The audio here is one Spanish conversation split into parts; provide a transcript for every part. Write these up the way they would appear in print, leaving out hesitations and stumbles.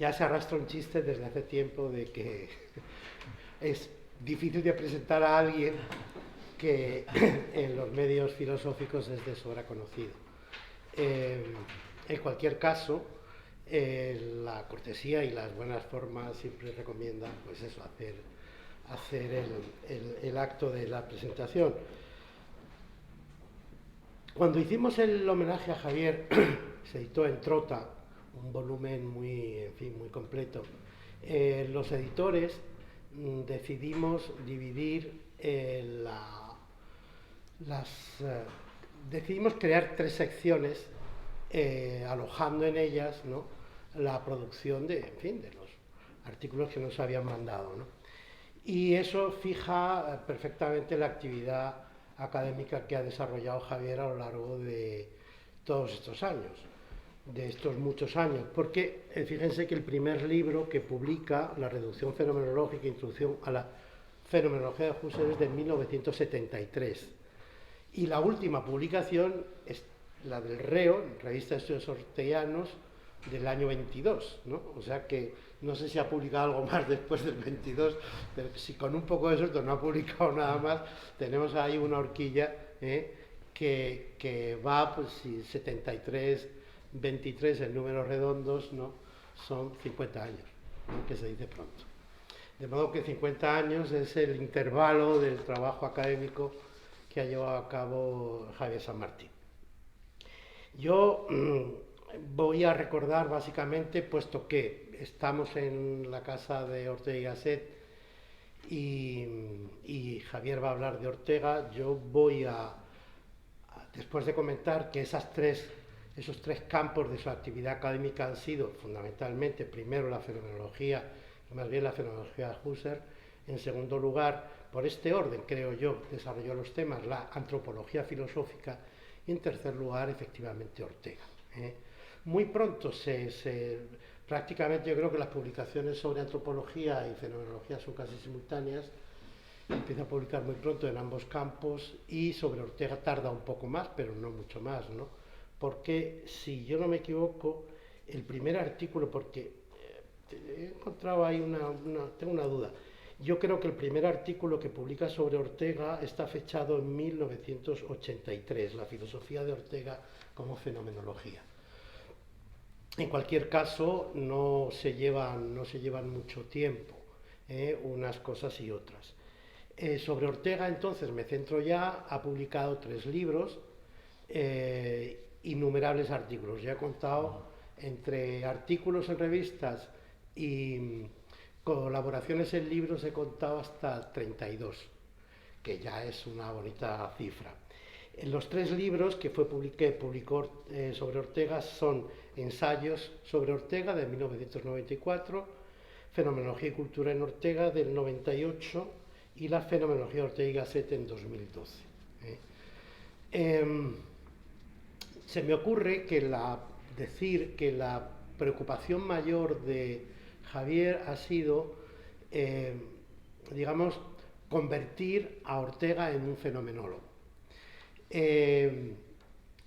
ya se arrastra un chiste desde hace tiempo de que es difícil de presentar a alguien que en los medios filosóficos es de sobra conocido. En cualquier caso, la cortesía y las buenas formas siempre recomiendan, pues eso, hacer el acto de la presentación. Cuando hicimos el homenaje a Javier, se editó en Trota, un volumen muy, en fin, muy completo. Los editores decidimos dividir decidimos crear 3 secciones, alojando en ellas, ¿no?, la producción de, en fin, de los artículos que nos habían mandado, ¿no? Y eso fija perfectamente la actividad académica que ha desarrollado Javier a lo largo de todos estos años, de estos muchos años, porque fíjense que el primer libro que publica, La reducción fenomenológica, Introducción a la fenomenología de Husserl, es de 1973, y la última publicación es la del Reo, Revista de Estudios Orteguianos, del año 22, ¿no? O sea que no sé si ha publicado algo más después del 22, pero si con un poco de suerte no ha publicado nada más, tenemos ahí una horquilla que va, pues si 73, 23 en números redondos, ¿no?, son 50 años, ¿no?, que se dice pronto. De modo que 50 años es el intervalo del trabajo académico que ha llevado a cabo Javier San Martín. Yo voy a recordar básicamente, puesto que estamos en la casa de Ortega y Gasset y Javier va a hablar de Ortega, yo voy después de comentar que esos tres campos de su actividad académica han sido fundamentalmente, primero la fenomenología, y más bien la fenomenología de Husserl, en segundo lugar, por este orden, creo yo, desarrolló los temas, la antropología filosófica, y en tercer lugar, efectivamente, Ortega. Muy pronto prácticamente yo creo que las publicaciones sobre antropología y fenomenología son casi simultáneas, empieza a publicar muy pronto en ambos campos, y sobre Ortega tarda un poco más, pero no mucho más, ¿no? Porque, si yo no me equivoco, el primer artículo, porque he encontrado ahí tengo una duda, yo creo que el primer artículo que publica sobre Ortega está fechado en 1983, La filosofía de Ortega como fenomenología. En cualquier caso, no se llevan mucho tiempo, unas cosas y otras. Sobre Ortega, entonces, me centro ya. Ha publicado 3 libros, innumerables artículos. Ya he contado, entre artículos en revistas y colaboraciones en libros, he contado hasta 32, que ya es una bonita cifra. Los 3 libros que publicó sobre Ortega son Ensayos sobre Ortega, de 1994, Fenomenología y cultura en Ortega, del 98, y La fenomenología de Ortega y Gasset, en 2012. Se me ocurre decir que la preocupación mayor de Javier ha sido, digamos, convertir a Ortega en un fenomenólogo.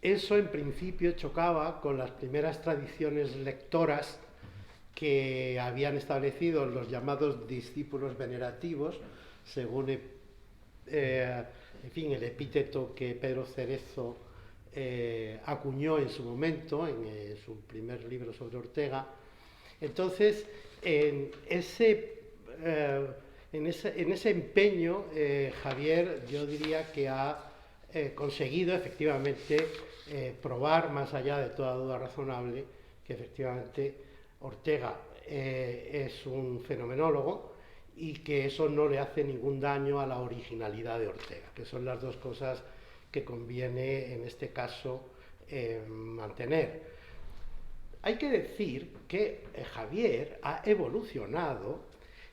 Eso, en principio, chocaba con las primeras tradiciones lectoras que habían establecido los llamados discípulos venerativos, según en fin, el epíteto que Pedro Cerezo acuñó en su momento, en su primer libro sobre Ortega. Entonces, en ese empeño, Javier, yo diría que ha conseguido efectivamente probar, más allá de toda duda razonable, que efectivamente Ortega es un fenomenólogo, y que eso no le hace ningún daño a la originalidad de Ortega, que son las dos cosas que conviene en este caso mantener. Hay que decir que Javier ha evolucionado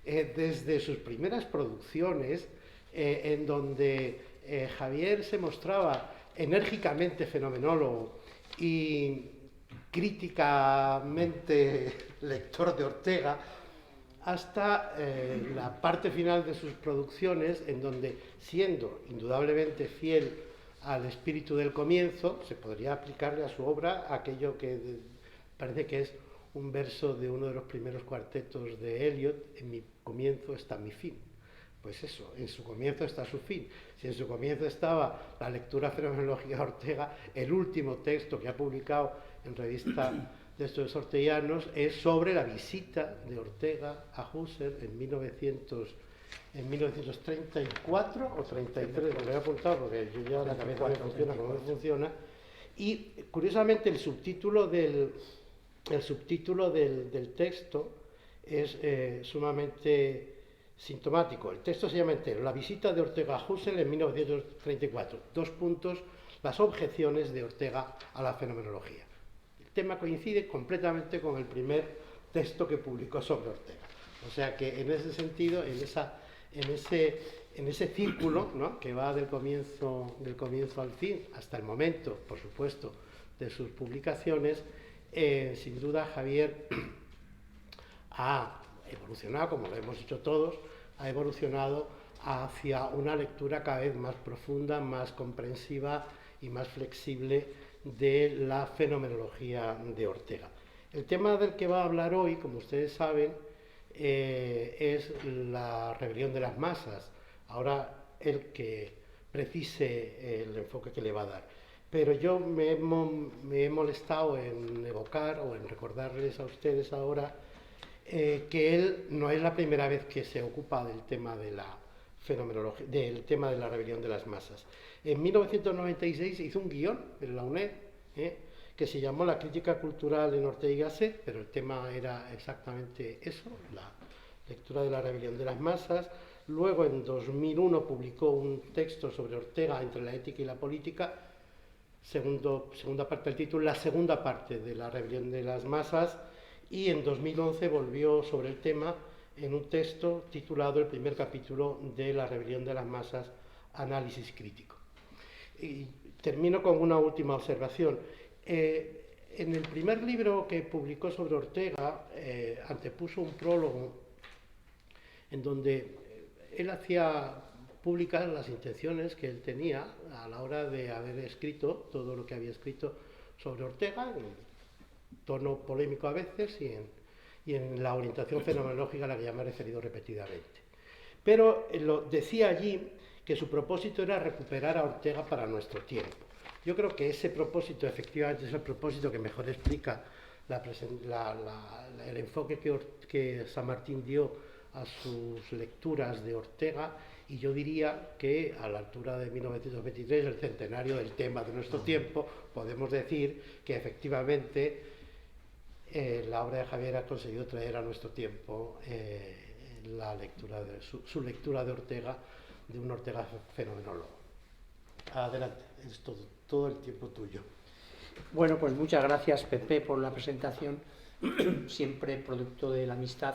desde sus primeras producciones, en donde Javier se mostraba enérgicamente fenomenólogo y críticamente lector de Ortega, hasta la parte final de sus producciones, en donde, siendo indudablemente fiel al espíritu del comienzo, se podría aplicarle a su obra aquello que parece que es un verso de uno de los primeros cuartetos de Eliot: en mi comienzo está mi fin. Pues eso, en su comienzo está su fin. Si en su comienzo estaba la lectura fenomenológica de Ortega, el último texto que ha publicado en revista de estos orteguianos es sobre la visita de Ortega a Husserl en 1934 o 33, me lo he apuntado porque yo ya la cabeza me funciona como me funciona. Y curiosamente el subtítulo del texto es sumamente sintomático. El texto se llama entero: la visita de Ortega a Husserl en 1934. Dos puntos: las objeciones de Ortega a la fenomenología. El tema coincide completamente con el primer texto que publicó sobre Ortega. O sea que en ese sentido, en ese círculo, ¿no?, que va del comienzo al fin, hasta el momento, por supuesto, de sus publicaciones, sin duda Javier ha evolucionado, como lo hemos dicho todos, ha evolucionado hacia una lectura cada vez más profunda, más comprensiva y más flexible de la fenomenología de Ortega. El tema del que va a hablar hoy, como ustedes saben, es la rebelión de las masas. Ahora el que precise el enfoque que le va a dar. Pero yo me he molestado en evocar o en recordarles a ustedes ahora que él no es la primera vez que se ocupa del tema de la fenomenología, del tema de la rebelión de las masas. En 1996 hizo un guión en la UNED que se llamó La crítica cultural en Ortega y Gasset, pero el tema era exactamente eso, la lectura de la rebelión de las masas. Luego, en 2001, publicó un texto sobre Ortega, entre la ética y la política, segunda parte del título, la segunda parte de la rebelión de las masas, y en 2011 volvió sobre el tema en un texto titulado El primer capítulo de la rebelión de las masas, análisis crítico. Y termino con una última observación. En el primer libro que publicó sobre Ortega, antepuso un prólogo en donde él hacía públicas las intenciones que él tenía a la hora de haber escrito todo lo que había escrito sobre Ortega, en tono polémico a veces y en la orientación fenomenológica a la que ya me he referido repetidamente. Pero decía allí que su propósito era recuperar a Ortega para nuestro tiempo. Yo creo que ese propósito efectivamente es el propósito que mejor explica el enfoque que San Martín dio a sus lecturas de Ortega, y yo diría que a la altura de 1923, el centenario del tema de nuestro tiempo, podemos decir que efectivamente la obra de Javier ha conseguido traer a nuestro tiempo la lectura de su lectura de Ortega, de un Ortega fenomenólogo. Adelante, es todo el tiempo tuyo. Bueno, pues muchas gracias, Pepe, por la presentación, siempre producto de la amistad,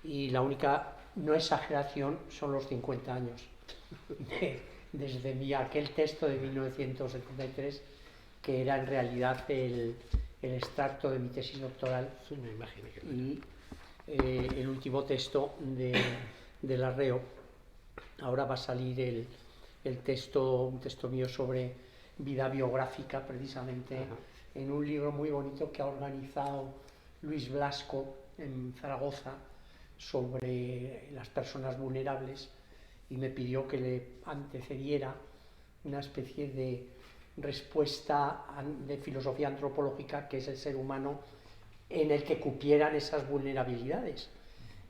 y la única no exageración son los 50 años desde aquel texto de 1973, que era en realidad el extracto de mi tesis doctoral, sí, me imagino que y el último texto del Arreo. Ahora va a salir un texto mío sobre vida biográfica, precisamente. Ajá. En un libro muy bonito que ha organizado Luis Blasco en Zaragoza sobre las personas vulnerables, y me pidió que le antecediera una especie de respuesta de filosofía antropológica, que es el ser humano, en el que cupieran esas vulnerabilidades.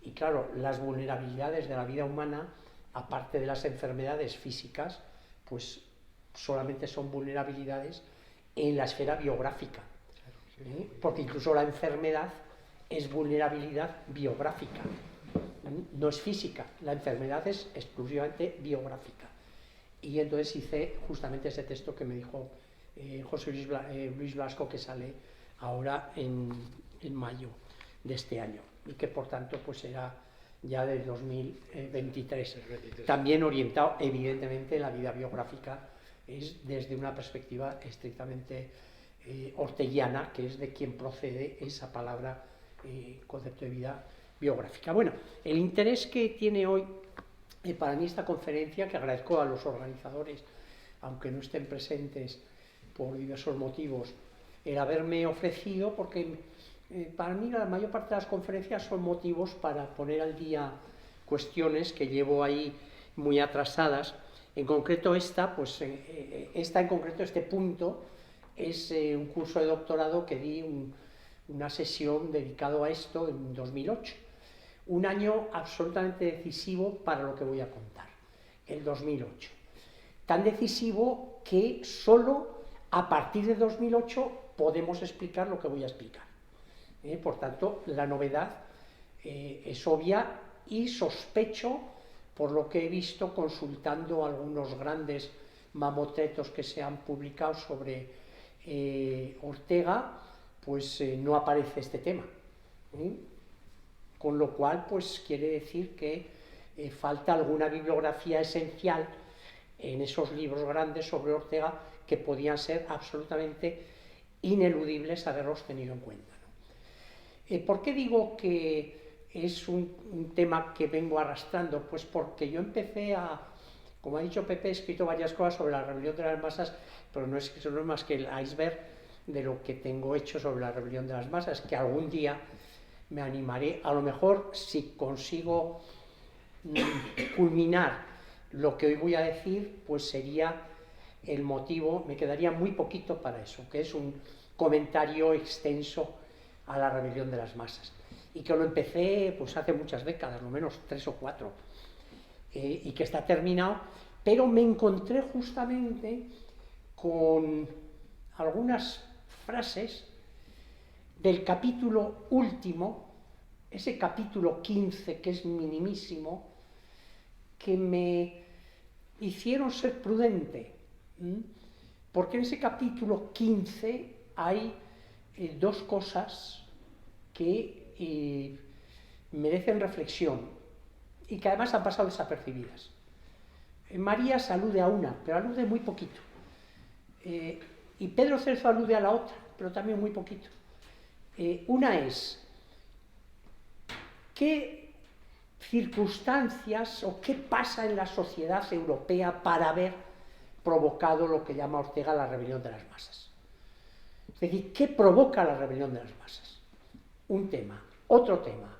Y claro, las vulnerabilidades de la vida humana, aparte de las enfermedades físicas, pues solamente son vulnerabilidades en la esfera biográfica, porque incluso la enfermedad es vulnerabilidad biográfica, no es física, la enfermedad es exclusivamente biográfica. Y entonces hice justamente ese texto que me dijo José Luis Blasco, que sale ahora en mayo de este año, y que por tanto pues será ya del 2023. También orientado, evidentemente, la vida biográfica es desde una perspectiva estrictamente orteguiana, que es de quien procede esa palabra, concepto de vida biográfica. Bueno, el interés que tiene hoy para mí esta conferencia, que agradezco a los organizadores, aunque no estén presentes por diversos motivos, el haberme ofrecido, porque Para mí la mayor parte de las conferencias son motivos para poner al día cuestiones que llevo ahí muy atrasadas. En concreto este punto es un curso de doctorado que di, una sesión dedicado a esto en 2008. Un año absolutamente decisivo para lo que voy a contar, el 2008. Tan decisivo que solo a partir de 2008 podemos explicar lo que voy a explicar. Por tanto, la novedad es obvia y sospecho, por lo que he visto consultando algunos grandes mamotretos que se han publicado sobre Ortega, pues no aparece este tema. Con lo cual, pues quiere decir que falta alguna bibliografía esencial en esos libros grandes sobre Ortega que podían ser absolutamente ineludibles haberlos tenido en cuenta, ¿no? ¿Por qué digo que es un tema que vengo arrastrando? Pues porque yo empecé como ha dicho Pepe, he escrito varias cosas sobre la rebelión de las masas, pero no es más que el iceberg de lo que tengo hecho sobre la rebelión de las masas, que algún día me animaré, a lo mejor si consigo culminar lo que hoy voy a decir, pues sería el motivo, me quedaría muy poquito para eso, que es un comentario extenso a la rebelión de las masas, y que lo empecé pues hace muchas décadas, lo menos 3 o 4, y que está terminado, pero me encontré justamente con algunas frases del capítulo último, ese capítulo 15, que es minimísimo, que me hicieron ser prudente, porque en ese capítulo 15 hay dos cosas que merecen reflexión y que además han pasado desapercibidas. María se alude a una, pero alude muy poquito, y Pedro Celso alude a la otra, pero también muy poquito. Una es, ¿qué circunstancias o qué pasa en la sociedad europea para haber provocado lo que llama Ortega la rebelión de las masas? Es decir, ¿qué provoca la rebelión de las masas? Un tema. Otro tema.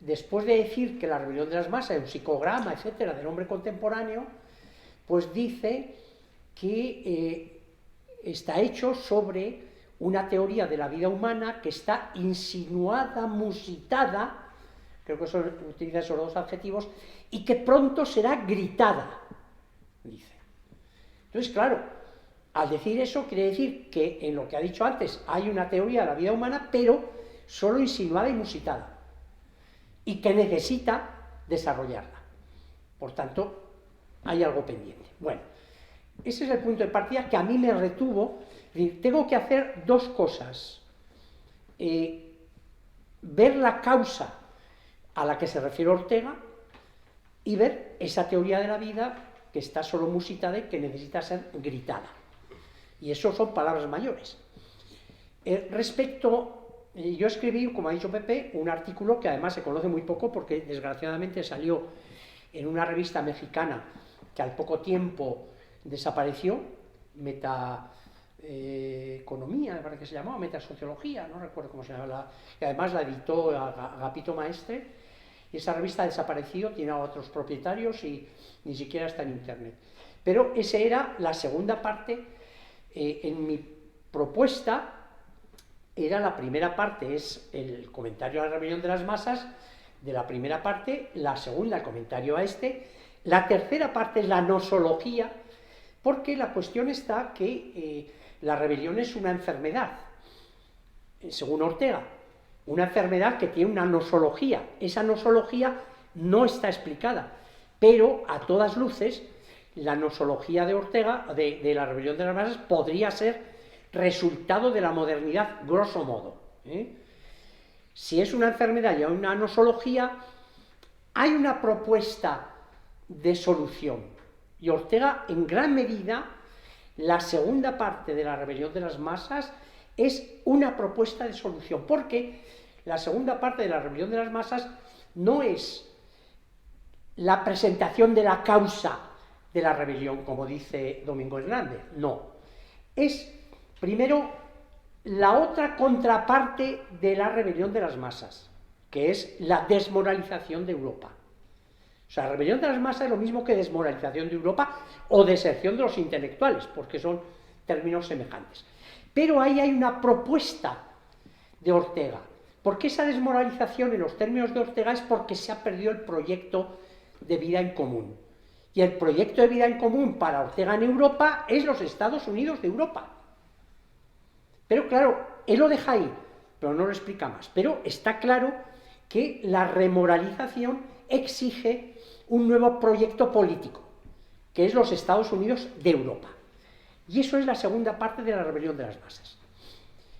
Después de decir que la rebelión de las masas es un psicograma, etcétera, del hombre contemporáneo, pues dice que está hecho sobre una teoría de la vida humana que está insinuada, musitada, creo que utiliza esos dos adjetivos, y que pronto será gritada, dice. Entonces, claro, al decir eso quiere decir que en lo que ha dicho antes hay una teoría de la vida humana, pero solo insinuada y musitada, y que necesita desarrollarla. Por tanto, hay algo pendiente. Bueno, ese es el punto de partida que a mí me retuvo. Tengo que hacer dos cosas. Ver la causa a la que se refiere Ortega y ver esa teoría de la vida que está solo musitada y que necesita ser gritada. Y eso son palabras mayores. Yo escribí, como ha dicho Pepe, un artículo que además se conoce muy poco porque desgraciadamente salió en una revista mexicana que al poco tiempo desapareció, Economía, me parece que se llamaba, Metasociología, no recuerdo cómo se llamaba, y además la editó Agapito Maestre, y esa revista ha desaparecido, tiene a otros propietarios y ni siquiera está en internet. Pero esa era la segunda parte. En mi propuesta era la primera parte, es el comentario a la rebelión de las masas, de la primera parte, la segunda el comentario a la tercera parte es la nosología, porque la cuestión está que la rebelión es una enfermedad, según Ortega, una enfermedad que tiene una nosología. Esa nosología no está explicada, pero a todas luces la nosología de Ortega, de la rebelión de las masas, podría ser resultado de la modernidad, grosso modo. Si es una enfermedad y hay una nosología, hay una propuesta de solución. Y Ortega, en gran medida, la segunda parte de la rebelión de las masas es una propuesta de solución, porque la segunda parte de la rebelión de las masas no es la presentación de la causa de la rebelión, como dice Domingo Hernández, no. Es, primero, la otra contraparte de la rebelión de las masas, que es la desmoralización de Europa. O sea, rebelión de las masas es lo mismo que desmoralización de Europa o deserción de los intelectuales, porque son términos semejantes. Pero ahí hay una propuesta de Ortega, porque esa desmoralización en los términos de Ortega es porque se ha perdido el proyecto de vida en común. Y el proyecto de vida en común para Ortega en Europa es los Estados Unidos de Europa. Pero claro, él lo deja ahí, pero no lo explica más. Pero está claro que la remoralización exige un nuevo proyecto político, que es los Estados Unidos de Europa. Y eso es la segunda parte de la rebelión de las masas.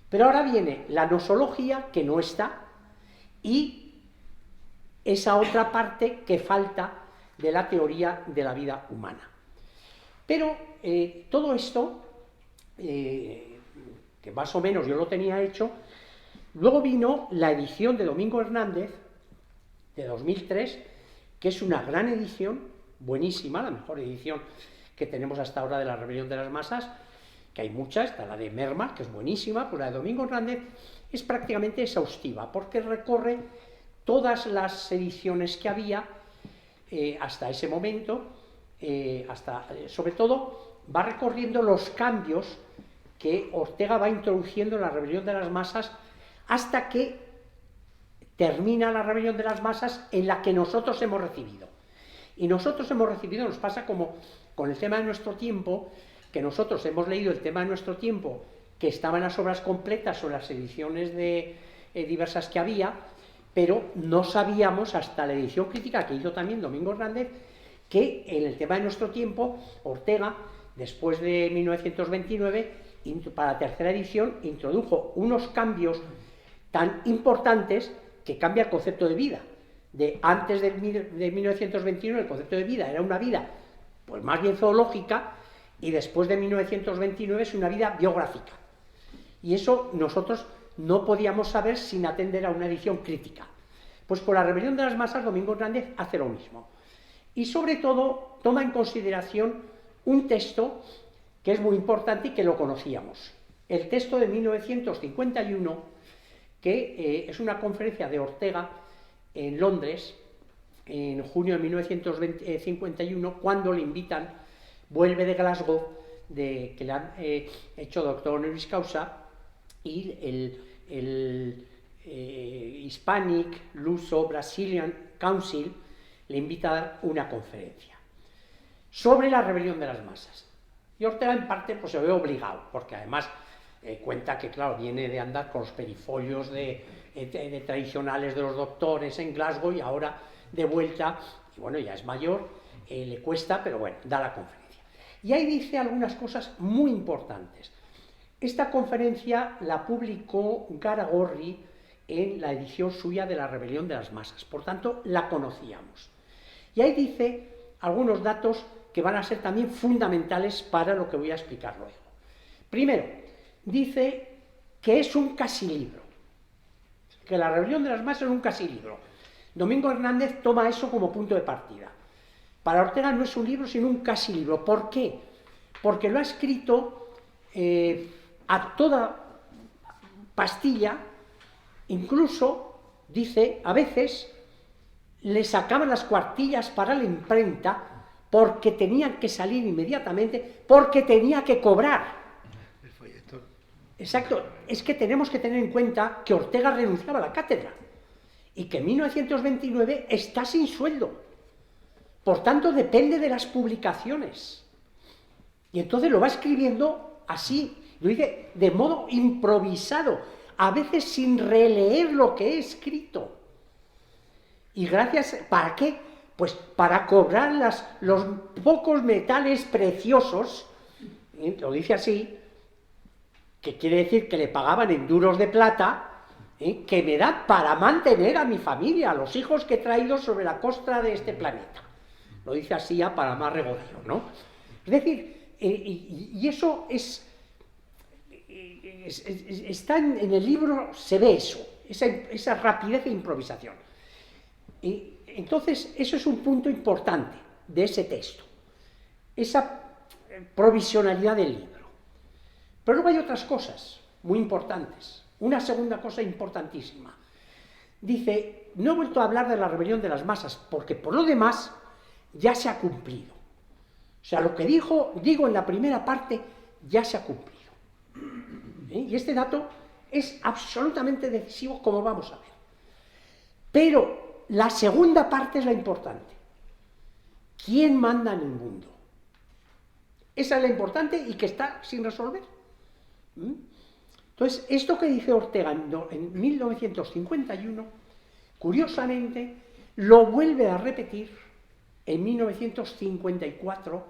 Pero ahora viene la nosología, que no está, y esa otra parte que falta de la teoría de la vida humana. Pero todo esto, que más o menos yo lo tenía hecho, luego vino la edición de Domingo Hernández, de 2003, que es una gran edición, buenísima, la mejor edición que tenemos hasta ahora de la rebelión de las masas, que hay muchas, está la de Merma, que es buenísima, pero la de Domingo Hernández es prácticamente exhaustiva, porque recorre todas las ediciones que había hasta ese momento, sobre todo va recorriendo los cambios que Ortega va introduciendo en la rebelión de las masas hasta que termina la rebelión de las masas en la que nosotros hemos recibido. Y nosotros hemos recibido, nos pasa como con el tema de nuestro tiempo, que nosotros hemos leído el tema de nuestro tiempo, que estaba en las obras completas o en las ediciones diversas que había, pero no sabíamos hasta la edición crítica que hizo también Domingo Hernández, que en el tema de nuestro tiempo, Ortega, después de 1929, para la tercera edición, introdujo unos cambios tan importantes que cambia el concepto de vida. Antes de 1929 el concepto de vida era una vida pues más bien zoológica, y después de 1929 es una vida biográfica. Y eso nosotros no podíamos saber sin atender a una edición crítica. Pues con la rebelión de las masas Domingo Hernández hace lo mismo. Y sobre todo toma en consideración un texto que es muy importante y que lo conocíamos. El texto de 1951, que es una conferencia de Ortega en Londres, en junio de 1951, cuando le invitan, vuelve de Glasgow, que le han hecho doctor honoris causa, y el Hispanic Luso-Brazilian Council le invita a dar una conferencia sobre la rebelión de las masas. Y Ortega en parte pues se ve obligado, porque además cuenta que, claro, viene de andar con los perifolios de tradicionales de los doctores en Glasgow y ahora de vuelta, y bueno, ya es mayor, le cuesta, pero bueno, da la conferencia. Y ahí dice algunas cosas muy importantes. Esta conferencia la publicó Garagorri en la edición suya de la rebelión de las masas, por tanto la conocíamos. Y ahí dice algunos datos que van a ser también fundamentales para lo que voy a explicar luego. Primero, dice que es un casi libro, que la rebelión de las masas es un casi libro. Domingo Hernández toma eso como punto de partida. Para Ortega no es un libro, sino un casi libro. ¿Por qué? Porque lo ha escrito a toda pastilla, incluso, dice, a veces le sacaban las cuartillas para la imprenta porque tenían que salir inmediatamente, porque tenía que cobrar. El folleto. Exacto, es que tenemos que tener en cuenta que Ortega renunciaba a la cátedra y que en 1929 está sin sueldo. Por tanto, depende de las publicaciones. Y entonces lo va escribiendo así, lo dice de modo improvisado, a veces sin releer lo que he escrito. Y gracias, ¿para qué? Pues para cobrar los pocos metales preciosos, lo dice así, que quiere decir que le pagaban en duros de plata, que me da para mantener a mi familia, a los hijos que he traído sobre la costa de este planeta. Lo dice así ya para más regocio, ¿no? Es decir, y eso está en el libro, se ve eso, esa rapidez e improvisación. Y entonces, eso es un punto importante de ese texto, esa provisionalidad del libro. Pero luego hay otras cosas. muy importantes. Una segunda cosa importantísima. Dice, no he vuelto a hablar de la rebelión de las masas, porque por lo demás ya se ha cumplido. O sea, lo que digo en la primera parte ya se ha cumplido. Y este dato es absolutamente decisivo, como vamos a ver. Pero la segunda parte es la importante. ¿Quién manda en el mundo? Esa es la importante y que está sin resolver. Entonces, esto que dice Ortega en 1951, curiosamente, lo vuelve a repetir en 1954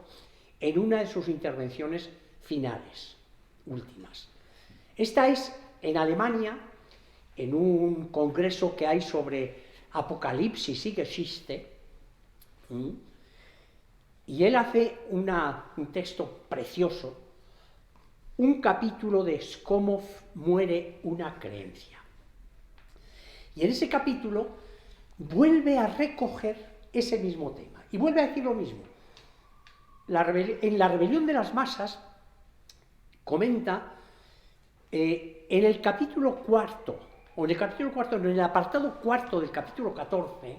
en una de sus intervenciones finales, últimas. Esta es en Alemania, en un congreso que hay sobre Apocalipsis y Geschichte, y él hace un texto precioso, un capítulo de cómo muere una creencia. Y en ese capítulo vuelve a recoger ese mismo tema, y vuelve a decir lo mismo. En la rebelión de las masas, comenta, en el capítulo cuarto, o en el apartado cuarto del capítulo 14,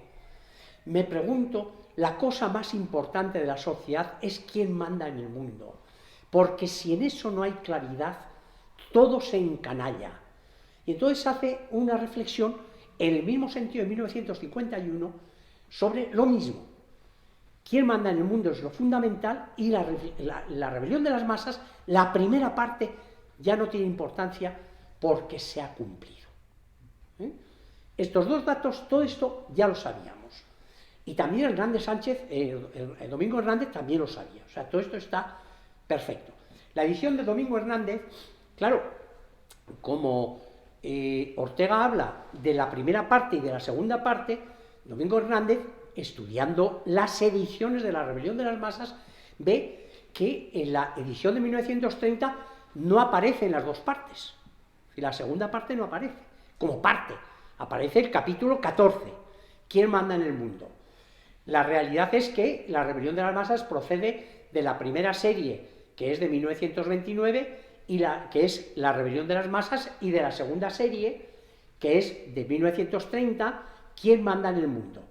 me pregunto, la cosa más importante de la sociedad es quién manda en el mundo, porque si en eso no hay claridad, todo se encanalla. Y entonces hace una reflexión en el mismo sentido de 1951 sobre lo mismo. Quién manda en el mundo es lo fundamental, y la rebelión de las masas, la primera parte ya no tiene importancia porque se ha cumplido. Estos dos datos, todo esto ya lo sabíamos. Y también Hernández Sánchez, el Domingo Hernández también lo sabía. O sea, todo esto está perfecto. La edición de Domingo Hernández, claro, como Ortega habla de la primera parte y de la segunda parte, Domingo Hernández, estudiando las ediciones de la rebelión de las masas, ve que en la edición de 1930 no aparecen las dos partes. Y la segunda parte no aparece como parte. Aparece el capítulo 14, ¿quién manda en el mundo? La realidad es que la rebelión de las masas procede de la primera serie, que es de 1929, que es la rebelión de las masas, y de la segunda serie, que es de 1930, ¿quién manda en el mundo?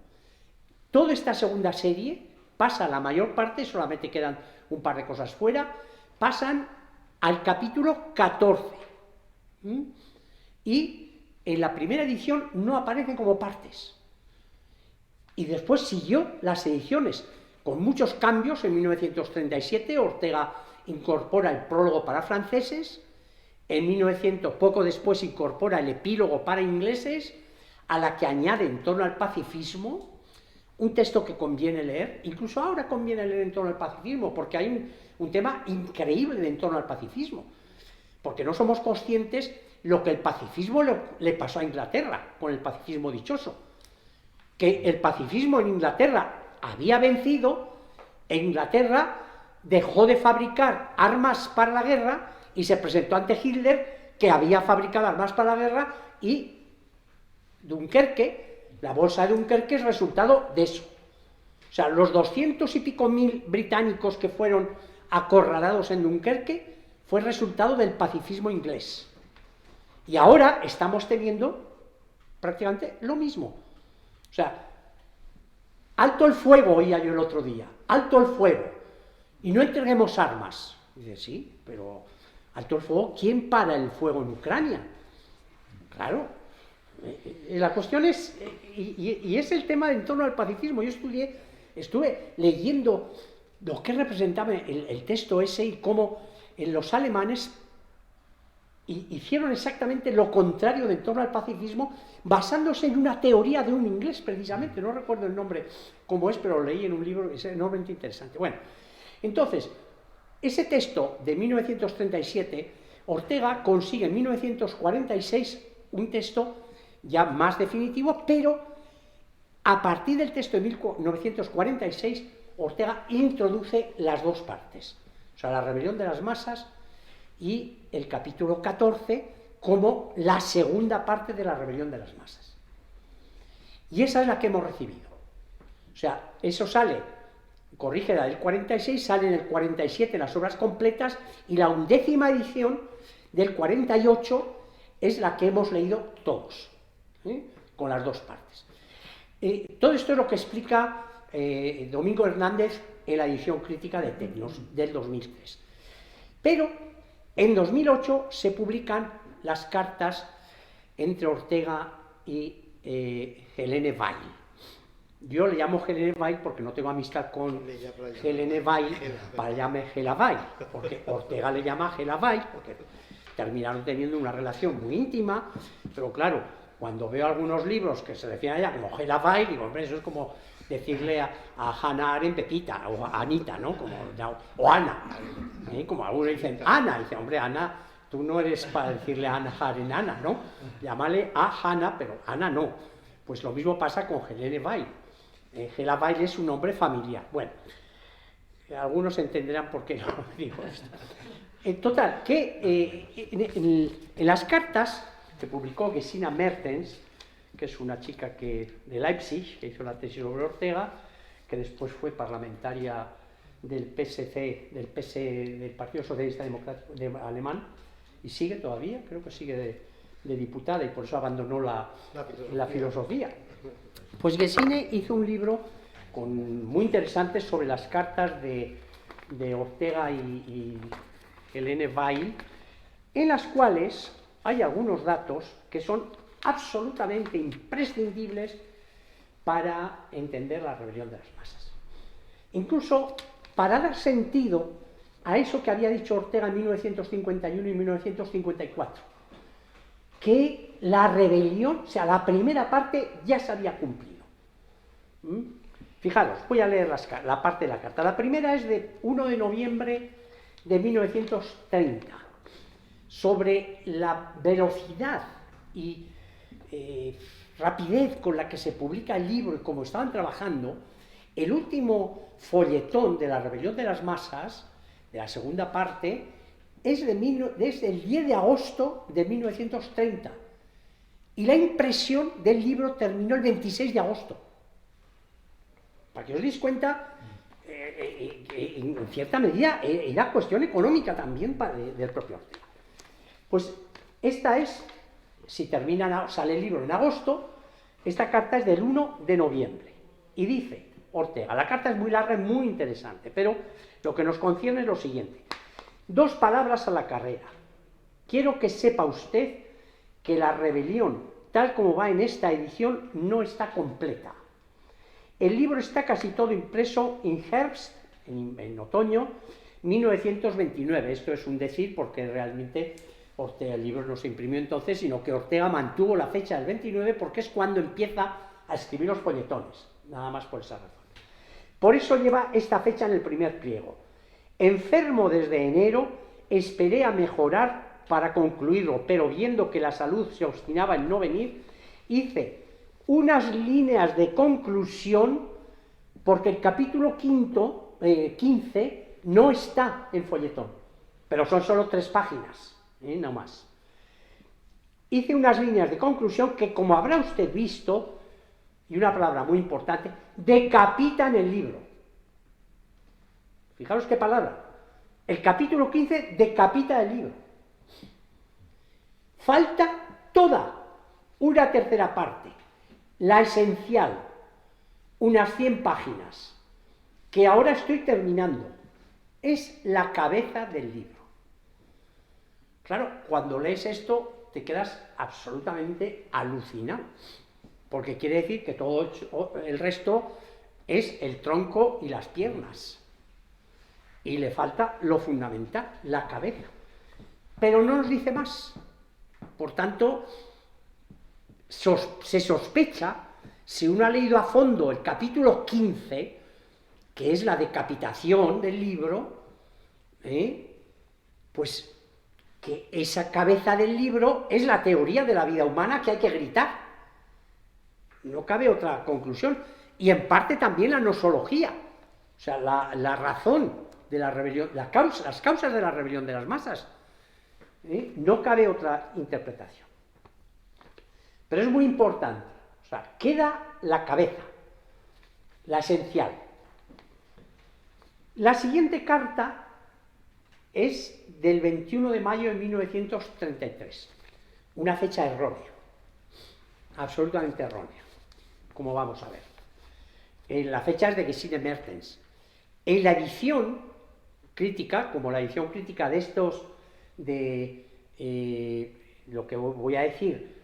Toda esta segunda serie pasa la mayor parte, solamente quedan un par de cosas fuera, pasan al capítulo 14. Y en la primera edición no aparecen como partes. Y después siguió las ediciones con muchos cambios. En 1937 Ortega incorpora el prólogo para franceses, en 1900, poco después, incorpora el epílogo para ingleses, a la que añade En torno al pacifismo, un texto que conviene leer, incluso ahora conviene leer En torno al pacifismo, porque hay un tema increíble de En torno al pacifismo, porque no somos conscientes lo que el pacifismo le pasó a Inglaterra, con el pacifismo dichoso, que el pacifismo en Inglaterra había vencido, e Inglaterra dejó de fabricar armas para la guerra y se presentó ante Hitler, que había fabricado armas para la guerra, y Dunkerque, la bolsa de Dunkerque, es resultado de eso. O sea, los 200 y pico mil británicos que fueron acorralados en Dunkerque fue resultado del pacifismo inglés. Y ahora estamos teniendo prácticamente lo mismo. O sea, alto el fuego, oía yo el otro día, alto el fuego, y no entreguemos armas. Dice, sí, pero alto el fuego, ¿quién para el fuego en Ucrania? Claro, la cuestión es, y es el tema de En torno al pacifismo. Yo estuve leyendo lo que representaba el texto ese, y cómo los alemanes hicieron exactamente lo contrario de En torno al pacifismo, basándose en una teoría de un inglés, precisamente, no recuerdo el nombre cómo es, pero lo leí en un libro que es enormemente interesante. Bueno, entonces, ese texto de 1937, Ortega consigue en 1946 un texto ya más definitivo, pero a partir del texto de 1946, Ortega introduce las dos partes, o sea, la rebelión de las masas y el capítulo 14 como la segunda parte de la rebelión de las masas. Y esa es la que hemos recibido. O sea, eso sale, corrígela, del 46, sale en el 47 las obras completas, y la 11ª edición del 48 es la que hemos leído todos, con las dos partes. Todo esto es lo que explica Domingo Hernández en la edición crítica de Tecnos del 2003. Pero en 2008 se publican las cartas entre Ortega y Helene Weil. Yo le llamo Helene Weil porque no tengo amistad con Helene Weil, para llamarme Hela Weil, porque Ortega le llama Hela Weil, porque terminaron teniendo una relación muy íntima, pero claro, cuando veo algunos libros que se definen a ella como Hela Weil, digo, hombre, eso es como decirle a Hannah Arendt Pepita, o a Anita, ¿no? O Ana, como algunos dicen Ana, dice, hombre, Ana, tú no eres para decirle a Hannah Arendt Ana, ¿no? Llámale a Hannah, pero Ana no. Pues lo mismo pasa con Helene Weil. Hela Weil es un nombre familiar. Bueno, algunos entenderán por qué no digo esto. En total, que en las cartas que publicó Gesine Mertens, que es una chica de Leipzig, que hizo la tesis sobre Ortega, que después fue parlamentaria del PSC, del Partido Socialista Democrático Alemán, y sigue todavía, creo que sigue de diputada, y por eso abandonó la filosofía. Pues Gesine hizo un libro muy interesante sobre las cartas de Ortega y Helene Weil, en las cuales hay algunos datos que son absolutamente imprescindibles para entender la rebelión de las masas. Incluso para dar sentido a eso que había dicho Ortega en 1951 y 1954, que la rebelión, o sea, la primera parte ya se había cumplido. Fijaros, voy a leer la parte de la carta. La primera es de 1 de noviembre de 1930, sobre la velocidad y rapidez con la que se publica el libro y cómo estaban trabajando. El último folletón de la rebelión de las masas, de la segunda parte, es desde el 10 de agosto de 1930, y la impresión del libro terminó el 26 de agosto. Para que os deis cuenta, en cierta medida era cuestión económica también del propio Ortega. Pues esta es, si sale el libro en agosto, esta carta es del 1 de noviembre, y dice Ortega, la carta es muy larga y muy interesante, pero lo que nos concierne es lo siguiente. 2 palabras a la carrera. Quiero que sepa usted que la rebelión, tal como va en esta edición, no está completa. El libro está casi todo impreso en Herbst, en otoño, 1929. Esto es un decir porque realmente Ortega, el libro no se imprimió entonces, sino que Ortega mantuvo la fecha del 29 porque es cuando empieza a escribir los folletones, nada más por esa razón. Por eso lleva esta fecha en el primer pliego. Enfermo desde enero, esperé a mejorar para concluirlo, pero viendo que la salud se obstinaba en no venir, hice unas líneas de conclusión, porque el capítulo 15 no está en folletón, pero son solo 3 páginas, no más. Hice unas líneas de conclusión que, como habrá usted visto, y una palabra muy importante, decapitan el libro. Fijaros qué palabra. El capítulo 15 decapita el libro. Falta toda una tercera parte, la esencial, unas 100 páginas, que ahora estoy terminando. Es la cabeza del libro. Claro, cuando lees esto te quedas absolutamente alucinado, porque quiere decir que todo el resto es el tronco y las piernas. Y le falta lo fundamental, la cabeza. Pero no nos dice más. Por tanto, se sospecha, si uno ha leído a fondo el capítulo 15, que es la decapitación del libro, pues que esa cabeza del libro es la teoría de la vida humana que hay que gritar. No cabe otra conclusión. Y en parte también la nosología, o sea, la razón de la rebelión, las causas de la rebelión de las masas. No cabe otra interpretación. Pero es muy importante. O sea, queda la cabeza, la esencial. La siguiente carta es del 21 de mayo de 1933, una fecha errónea, absolutamente errónea, como vamos a ver. La fecha es de Gesine Mertens. En la edición crítica, como la edición crítica de estos, lo que voy a decir,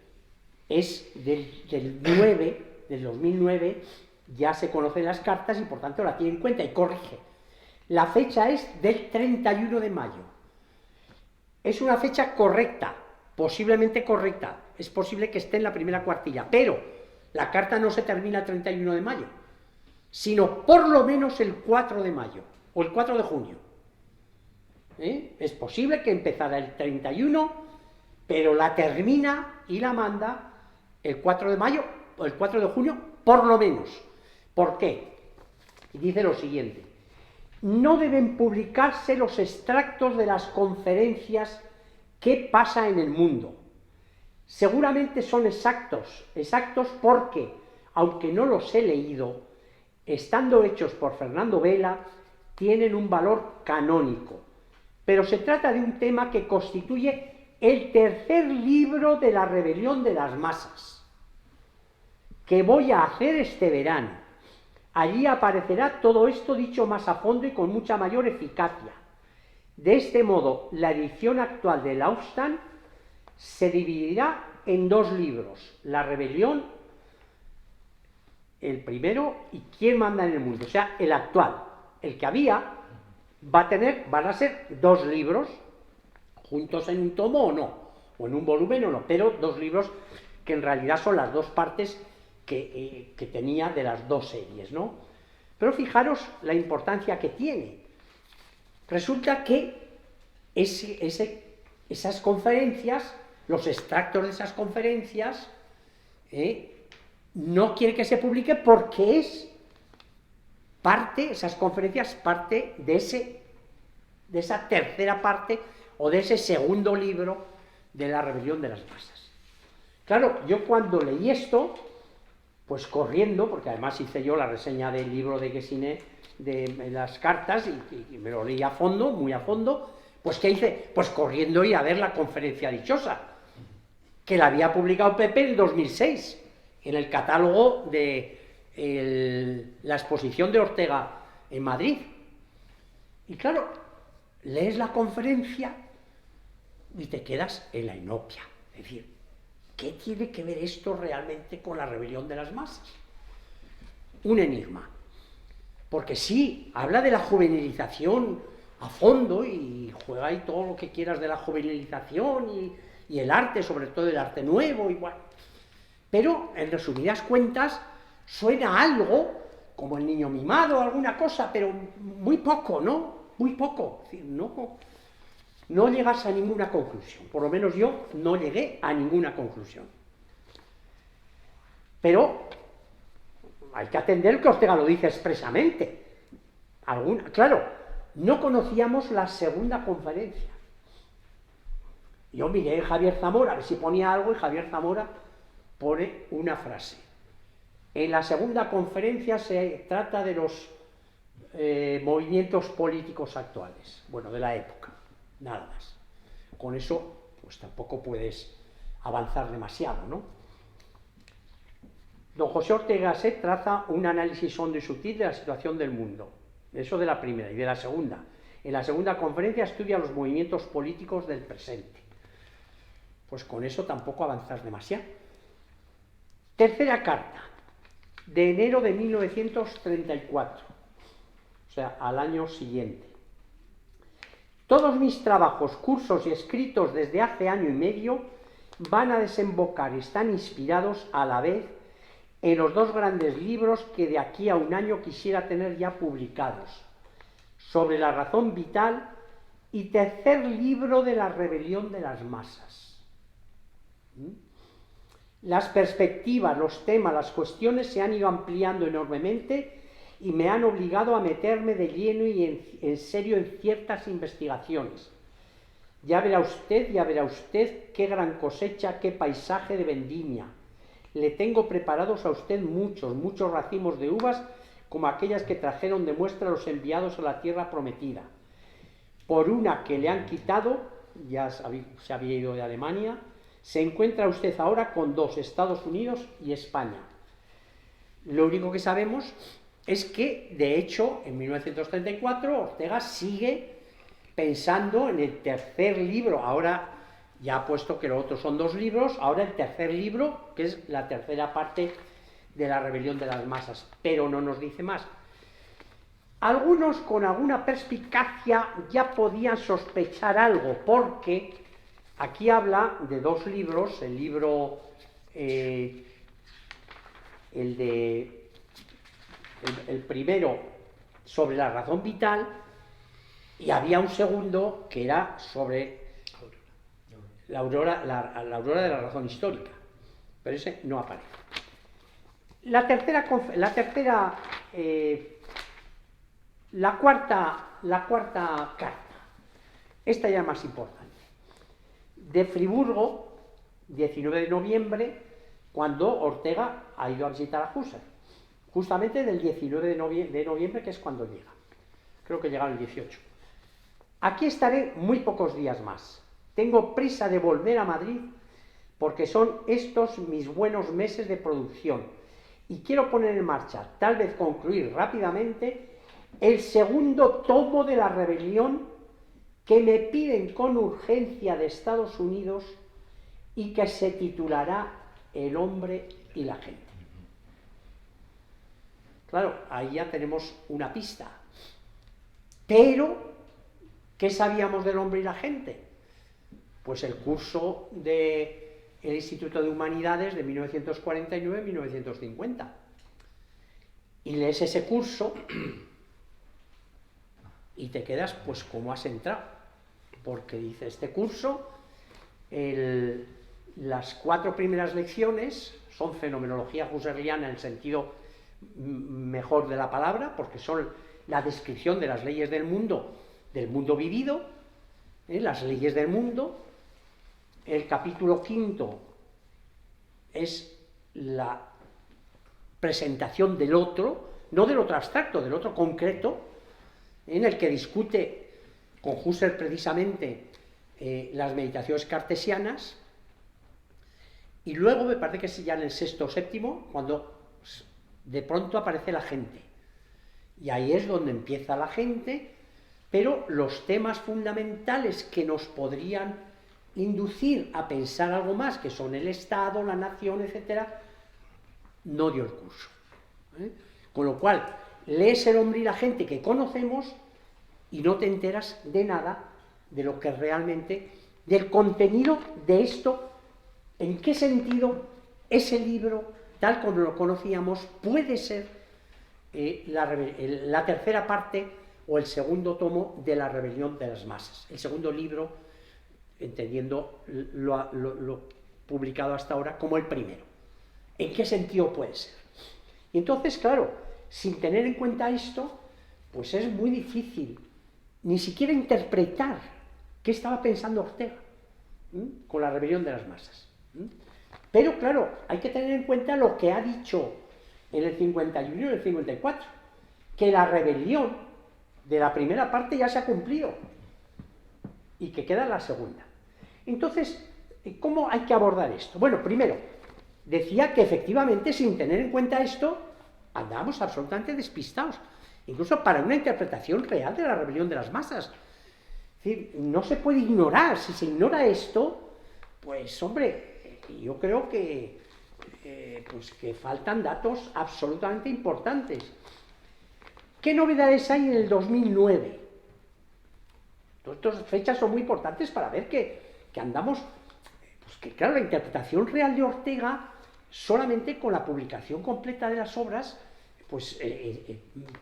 es del 2009, ya se conocen las cartas y por tanto la tiene en cuenta y corrige. La fecha es del 31 de mayo. Es una fecha correcta, posiblemente correcta. Es posible que esté en la primera cuartilla, pero la carta no se termina el 31 de mayo, sino por lo menos el 4 de mayo o el 4 de junio. Es posible que empezara el 31, pero la termina y la manda el 4 de mayo o el 4 de junio, por lo menos. ¿Por qué? Y dice lo siguiente: no deben publicarse los extractos de las conferencias ¿Qué pasa en el mundo? Seguramente son exactos porque, aunque no los he leído, estando hechos por Fernando Vela, tienen un valor canónico. Pero se trata de un tema que constituye el tercer libro de la rebelión de las masas, que voy a hacer este verano. Allí aparecerá todo esto dicho más a fondo y con mucha mayor eficacia. De este modo, la edición actual del Aufstand se dividirá en dos libros: La rebelión, el primero, y ¿Quién manda en el mundo? O sea, el actual. El que había van a ser dos libros, juntos en un tomo o no, o en un volumen o no, pero dos libros que en realidad son las dos partes que tenía de las dos series, ¿no? Pero fijaros la importancia que tiene. Resulta que esas conferencias, los extractos de esas conferencias, no quiere que se publique porque esas conferencias, parte de esa tercera parte o de ese segundo libro de la rebelión de las masas. Claro, yo cuando leí esto, pues corriendo, porque además hice yo la reseña del libro de Gesine, de las cartas, y me lo leí a fondo, muy a fondo, pues ¿qué hice? Pues corriendo y a ver la conferencia dichosa, que la había publicado Pepe en 2006, en el catálogo de la exposición de Ortega en Madrid. Y claro, lees la conferencia y te quedas en la inopia. Es decir, ¿qué tiene que ver esto realmente con la rebelión de las masas? Un enigma. Porque sí, habla de la juvenilización a fondo y juega ahí todo lo que quieras de la juvenilización y el arte, sobre todo el arte nuevo, igual. Pero, en resumidas cuentas, suena algo como El niño mimado, alguna cosa, pero muy poco, ¿no? Muy poco. Es decir, no llegas a ninguna conclusión. Por lo menos yo no llegué a ninguna conclusión. Pero hay que atender que Ortega lo dice expresamente. Claro, no conocíamos la segunda conferencia. Yo miré a Javier Zamora a ver si ponía algo y Javier Zamora pone una frase. En la segunda conferencia se trata de los movimientos políticos actuales, bueno, de la época, nada más. Con eso, pues tampoco puedes avanzar demasiado, ¿no? Don José Ortega Gasset traza un análisis hondo y sutil de la situación del mundo. Eso de la primera. Y de la segunda. En la segunda conferencia estudia los movimientos políticos del presente. Pues con eso tampoco avanzas demasiado. Tercera carta, de enero de 1934. O sea, al año siguiente. Todos mis trabajos, cursos y escritos desde hace año y medio van a desembocar y están inspirados a la vez en los dos grandes libros que de aquí a un año quisiera tener ya publicados: Sobre la razón vital y tercer libro de la rebelión de las masas. Las perspectivas, los temas, las cuestiones se han ido ampliando enormemente y me han obligado a meterme de lleno y en serio en ciertas investigaciones. Ya verá usted qué gran cosecha, qué paisaje de vendimia. Le tengo preparados a usted muchos racimos de uvas, como aquellas que trajeron de muestra los enviados a la tierra prometida. por una que le han quitado, ya se había ido de Alemania, se encuentra usted ahora con 2, Estados Unidos y España. Lo único que sabemos es que, de hecho, en 1934 Ortega sigue pensando en el tercer libro, ahora ya ha puesto que los otros son 2 libros, ahora el tercer libro, que es la tercera parte de la rebelión de las masas, pero no nos dice más. Algunos con alguna perspicacia ya podían sospechar algo, porque aquí habla de 2 libros, el libro, el primero sobre la razón vital, y había un segundo que era sobre la aurora de la razón histórica, pero ese no aparece. La cuarta carta, esta ya es más importante, de Friburgo, 19 de noviembre, cuando Ortega ha ido a visitar a Husserl, justamente del 19 de noviembre, que es cuando llega, creo que llega el 18. Aquí estaré muy pocos días más. Tengo prisa de volver a Madrid porque son estos mis buenos meses de producción y quiero poner en marcha, tal vez concluir rápidamente, el segundo tomo de la rebelión que me piden con urgencia de Estados Unidos y que se titulará El hombre y la gente. Claro, ahí ya tenemos una pista. Pero, ¿qué sabíamos del hombre y la gente? Pues el curso del Instituto de Humanidades de 1949-1950. Y lees ese curso y te quedas pues como has entrado, porque dice este curso, las 4 primeras lecciones son fenomenología husserliana en el sentido mejor de la palabra, porque son la descripción de las leyes del mundo vivido, las leyes del mundo. El capítulo 5 es la presentación del otro, no del otro abstracto, del otro concreto, en el que discute con Husserl precisamente las meditaciones cartesianas, y luego me parece que es ya en el 6º o 7º cuando de pronto aparece la gente, y ahí es donde empieza la gente, pero los temas fundamentales que nos podrían inducir a pensar algo más, que son el Estado, la nación, etcétera, no dio el curso. Con lo cual, lees El hombre y la gente que conocemos y no te enteras de nada de lo que realmente, del contenido de esto, en qué sentido ese libro, tal como lo conocíamos, puede ser la tercera parte o el segundo tomo de la rebelión de las masas, el segundo libro, entendiendo lo publicado hasta ahora como el primero. ¿En qué sentido puede ser? Y entonces, claro, sin tener en cuenta esto, pues es muy difícil ni siquiera interpretar qué estaba pensando Ortega con la rebelión de las masas. Pero claro, hay que tener en cuenta lo que ha dicho en el 51 y en el 54, que la rebelión de la primera parte ya se ha cumplido y que queda la segunda. Entonces, ¿cómo hay que abordar esto? Bueno, primero, decía que efectivamente, sin tener en cuenta esto, andábamos absolutamente despistados, incluso para una interpretación real de la rebelión de las masas. Es decir, no se puede ignorar. Si se ignora esto, pues hombre, yo creo que faltan datos absolutamente importantes. ¿Qué novedades hay en el 2009? Estas fechas son muy importantes para ver que andamos, pues que claro, la interpretación real de Ortega, solamente con la publicación completa de las obras, pues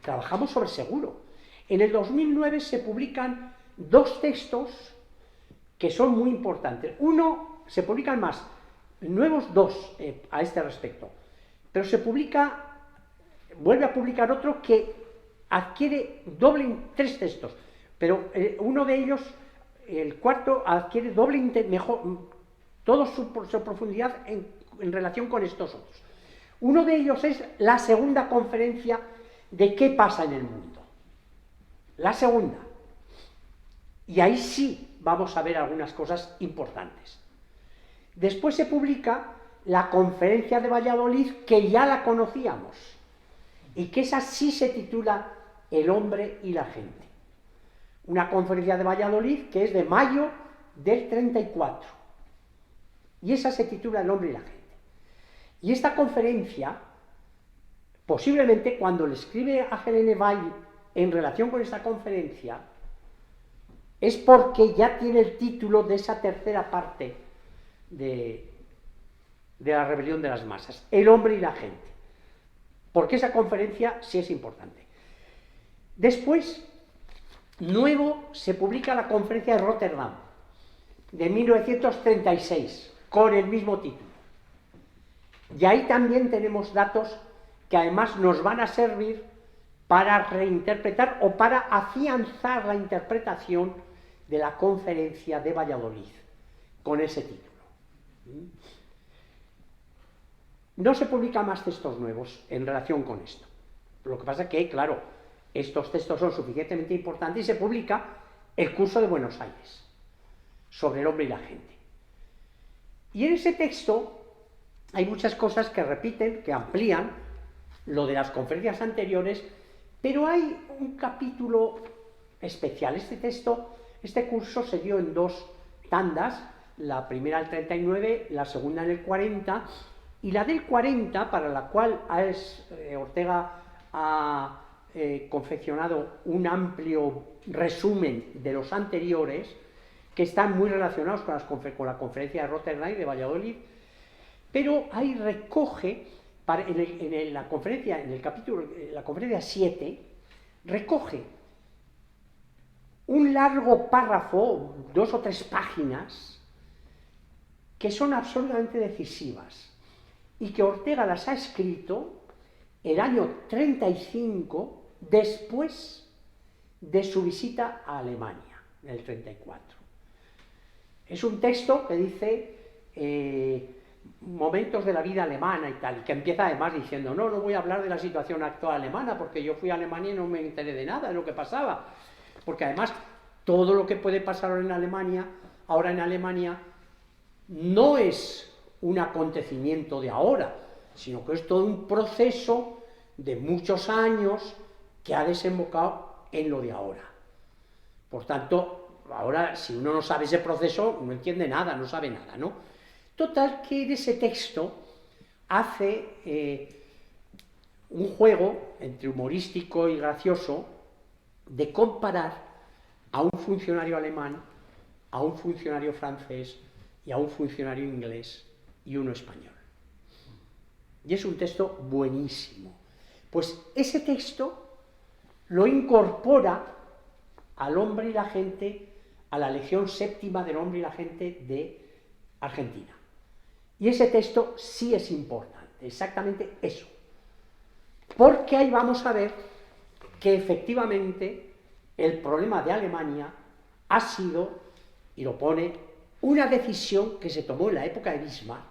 trabajamos sobre seguro. En el 2009 se publican 2 textos que son muy importantes. Uno, se publican más, nuevos 2 a este respecto, pero se publica, vuelve a publicar otro que adquiere 3 textos, pero uno de ellos, el cuarto, adquiere toda su profundidad en relación con estos otros. Uno de ellos es la segunda conferencia de qué pasa en el mundo. La segunda. Y ahí sí vamos a ver algunas cosas importantes. Después se publica la Conferencia de Valladolid, que ya la conocíamos, y que esa sí se titula El hombre y la gente. Una conferencia de Valladolid que es de mayo del 34. Y esa se titula El hombre y la gente. Y esta conferencia, posiblemente cuando le escribe a Helene Weil en relación con esta conferencia, es porque ya tiene el título de esa tercera parte de la rebelión de las masas, el hombre y la gente. Porque esa conferencia sí es importante. Después, nuevo, se publica la conferencia de Rotterdam, de 1936, con el mismo título. Y ahí también tenemos datos que además nos van a servir para reinterpretar o para afianzar la interpretación de la conferencia de Valladolid, con ese título. No se publican más textos nuevos en relación con esto. Lo que pasa es que, claro, estos textos son suficientemente importantes y se publica el curso de Buenos Aires, sobre el hombre y la gente. Y en ese texto hay muchas cosas que repiten, que amplían lo de las conferencias anteriores, pero hay un capítulo especial. Este curso se dio en dos tandas, la primera en el 39, la segunda en el 40, y la del 40, para la cual Ortega ha confeccionado un amplio resumen de los anteriores, que están muy relacionados con la conferencia de Rotterdam y de Valladolid, pero ahí recoge, en la conferencia 7, recoge un largo párrafo, 2 o 3 páginas, que son absolutamente decisivas, y que Ortega las ha escrito el año 35, después de su visita a Alemania, en el 34. Es un texto que dice momentos de la vida alemana y tal, y que empieza además diciendo, no voy a hablar de la situación actual alemana, porque yo fui a Alemania y no me enteré de nada de lo que pasaba, porque además todo lo que puede pasar ahora en Alemania, no es un acontecimiento de ahora, sino que es todo un proceso de muchos años que ha desembocado en lo de ahora. Por tanto, ahora, si uno no sabe ese proceso, no entiende nada, no sabe nada, ¿no? Total, que en ese texto hace un juego entre humorístico y gracioso de comparar a un funcionario alemán, a un funcionario francés y a un funcionario inglés y uno español. Y es un texto buenísimo. Pues ese texto lo incorpora al hombre y la gente, a la Legión Séptima del hombre y la gente de Argentina. Y ese texto sí es importante, exactamente eso. Porque ahí vamos a ver que efectivamente el problema de Alemania ha sido, y lo pone, una decisión que se tomó en la época de Bismarck,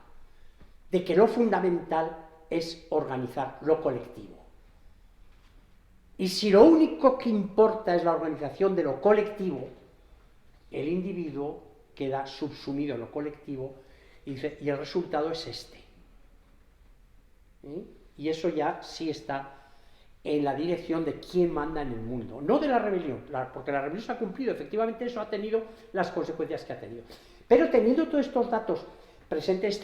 de que lo fundamental es organizar lo colectivo. Y si lo único que importa es la organización de lo colectivo, el individuo queda subsumido en lo colectivo y el resultado es este. Y eso ya sí está en la dirección de quién manda en el mundo, no de la rebelión, porque la rebelión se ha cumplido, efectivamente eso ha tenido las consecuencias que ha tenido. Pero teniendo todos estos datos presentes,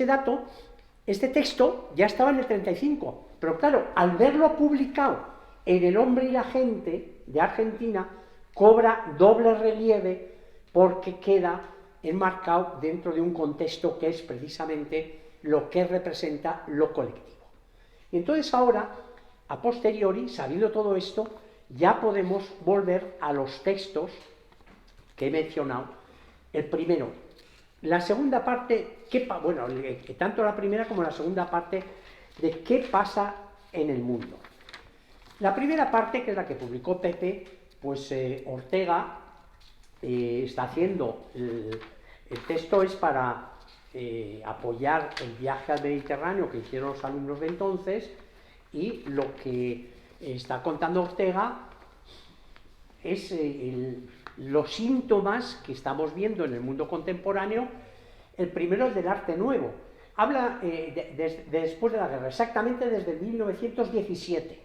este texto ya estaba en el 35, pero claro, al verlo publicado en El hombre y la gente de Argentina, cobra doble relieve porque queda enmarcado dentro de un contexto que es precisamente lo que representa lo colectivo. Y entonces ahora, a posteriori, sabiendo todo esto, ya podemos volver a los textos que he mencionado. El primero, la segunda parte, tanto la primera como la segunda parte de qué pasa en el mundo. La primera parte, que es la que publicó Pepe, pues Ortega está haciendo, el texto es para apoyar el viaje al Mediterráneo que hicieron los alumnos de entonces, y lo que está contando Ortega es los síntomas que estamos viendo en el mundo contemporáneo. El primero es del arte nuevo. Habla después de la guerra, exactamente desde 1917,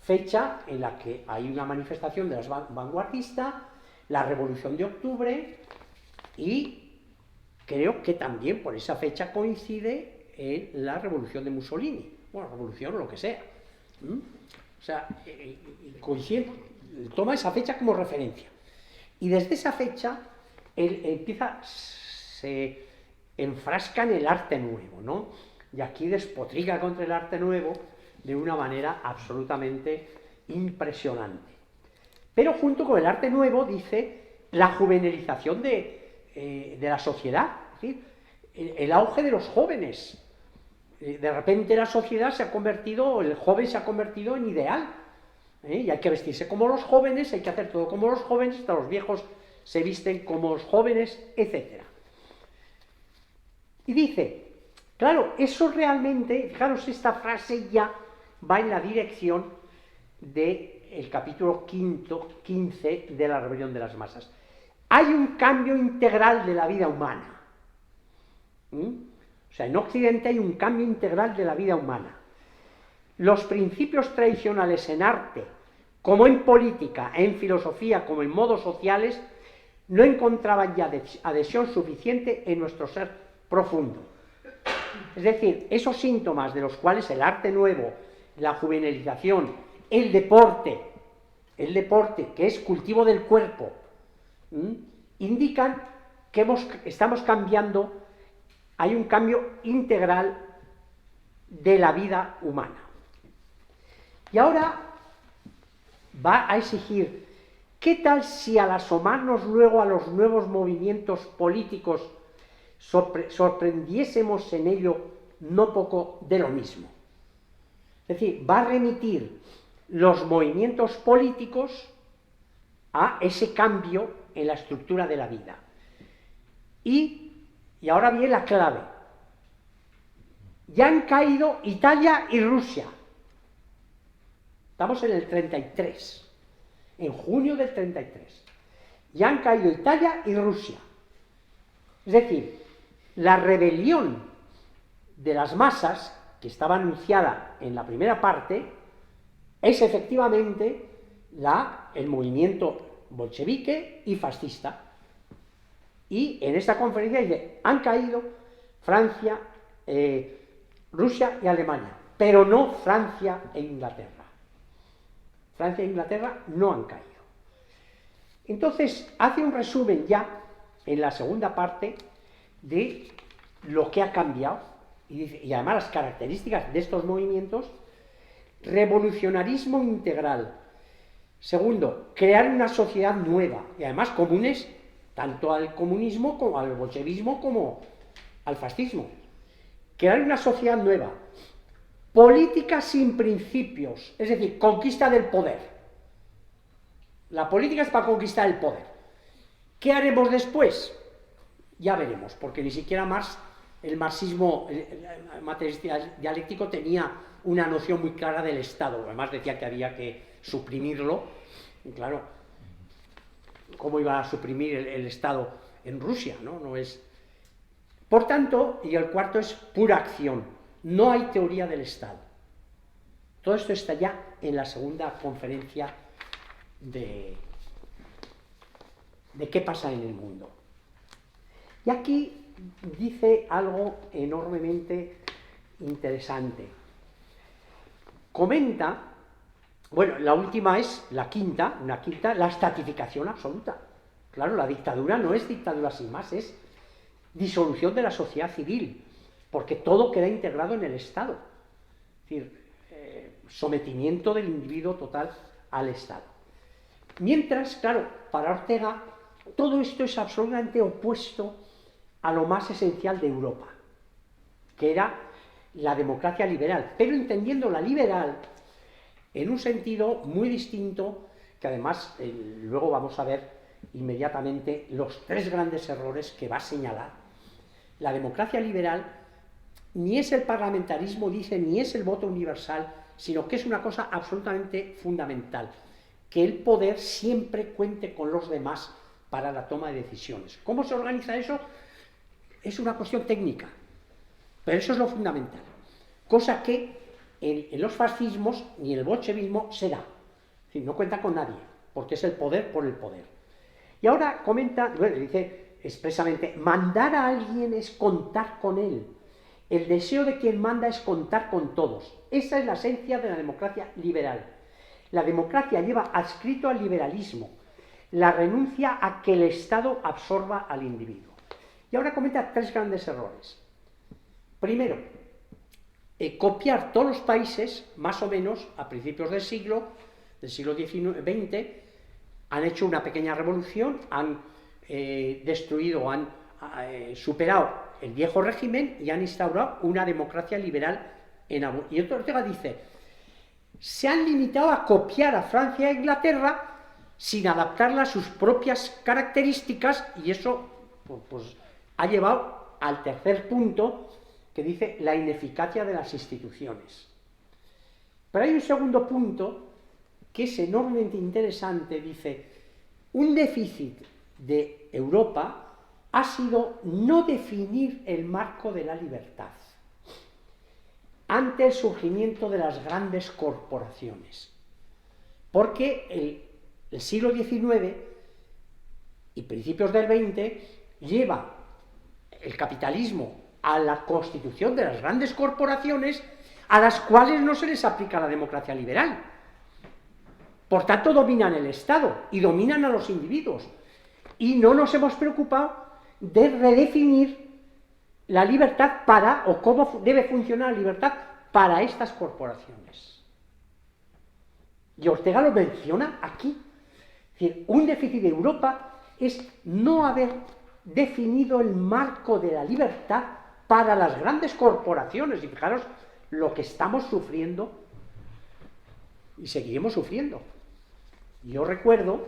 fecha en la que hay una manifestación de las vanguardistas, la Revolución de Octubre, y creo que también por esa fecha coincide en la Revolución de Mussolini, bueno, revolución o lo que sea. O sea, coincide, toma esa fecha como referencia. Y desde esa fecha él se enfrasca en el arte nuevo, ¿no? Y aquí despotrica contra el arte nuevo de una manera absolutamente impresionante. Pero junto con el arte nuevo dice la juvenilización de la sociedad, es decir, el auge de los jóvenes. De repente la sociedad se ha convertido, el joven se ha convertido en ideal, y hay que vestirse como los jóvenes, hay que hacer todo como los jóvenes, hasta los viejos se visten como los jóvenes, etc. Y dice, claro, eso realmente, fijaros, esta frase ya va en la dirección del capítulo 15 de la Rebelión de las Masas. Hay un cambio integral de la vida humana. O sea, en Occidente hay un cambio integral de la vida humana. Los principios tradicionales en arte, como en política, en filosofía, como en modos sociales, no encontraban ya adhesión suficiente en nuestro ser profundo. Es decir, esos síntomas de los cuales el arte nuevo, la juvenilización, el deporte, que es cultivo del cuerpo, indican que estamos cambiando, hay un cambio integral de la vida humana. Y ahora va a exigir, ¿qué tal si al asomarnos luego a los nuevos movimientos políticos sorprendiésemos en ello no poco de lo mismo? Es decir, va a remitir los movimientos políticos a ese cambio en la estructura de la vida. Y ahora viene la clave. Ya han caído Italia y Rusia. Estamos en el 33, en junio del 33. Ya han caído Italia y Rusia. Es decir, la rebelión de las masas, que estaba anunciada en la primera parte, es efectivamente el movimiento bolchevique y fascista. Y en esta conferencia dice, han caído Francia, Rusia y Alemania, pero no Francia e Inglaterra. Francia e Inglaterra no han caído. Entonces, hace un resumen ya, en la segunda parte, de lo que ha cambiado, y además las características de estos movimientos. Revolucionarismo integral. Segundo, crear una sociedad nueva, y además comunes tanto al comunismo como al bolchevismo como al fascismo. Crear una sociedad nueva. Política sin principios, es decir, conquista del poder. La política es para conquistar el poder. ¿Qué haremos después? Ya veremos, porque ni siquiera Marx, el marxismo materialista dialéctico, tenía una noción muy clara del Estado. Además decía que había que suprimirlo. Y claro, ¿cómo iba a suprimir el Estado en Rusia? No es. Por tanto, y el cuarto es pura acción. No hay teoría del Estado. Todo esto está ya en la segunda conferencia de qué pasa en el mundo. Y aquí dice algo enormemente interesante. Comenta, bueno, la última es la quinta, la estatificación absoluta. Claro, la dictadura no es dictadura sin más, es disolución de la sociedad civil, porque todo queda integrado en el Estado. Es decir, sometimiento del individuo total al Estado. Mientras, claro, para Ortega, todo esto es absolutamente opuesto a lo más esencial de Europa, que era la democracia liberal, pero entendiendo la liberal en un sentido muy distinto, que además luego vamos a ver inmediatamente los tres grandes errores que va a señalar. La democracia liberal ni es el parlamentarismo, dice, ni es el voto universal, sino que es una cosa absolutamente fundamental. que el poder siempre cuente con los demás para la toma de decisiones. ¿Cómo se organiza eso? Es una cuestión técnica, pero eso es lo fundamental. Cosa que en los fascismos ni en el bolchevismo se da. Es decir, no cuenta con nadie, porque es el poder por el poder. Y ahora comenta, bueno, dice expresamente, mandar a alguien es contar con él. El deseo de quien manda es contar con todos. Esa es la esencia de la democracia liberal. La democracia lleva adscrito al liberalismo, la renuncia a que el Estado absorba al individuo. Y ahora comenta 3 grandes errores. Primero, copiar todos los países, más o menos, a principios del siglo XX, han hecho una pequeña revolución, han destruido, han superado el viejo régimen y han instaurado una democracia liberal y Ortega dice, se han limitado a copiar a Francia e Inglaterra sin adaptarla a sus propias características, y eso pues, ha llevado al tercer punto, que dice la ineficacia de las instituciones. Pero hay un segundo punto que es enormemente interesante, dice, un déficit de Europa ha sido no definir el marco de la libertad ante el surgimiento de las grandes corporaciones. Porque el siglo XIX y principios del XX lleva el capitalismo a la constitución de las grandes corporaciones a las cuales no se les aplica la democracia liberal. Por tanto, dominan el Estado y dominan a los individuos. Y no nos hemos preocupado de redefinir la libertad o cómo debe funcionar la libertad para estas corporaciones. Y Ortega lo menciona aquí. Es decir, un déficit de Europa es no haber definido el marco de la libertad para las grandes corporaciones. Y fijaros lo que estamos sufriendo y seguiremos sufriendo. Yo recuerdo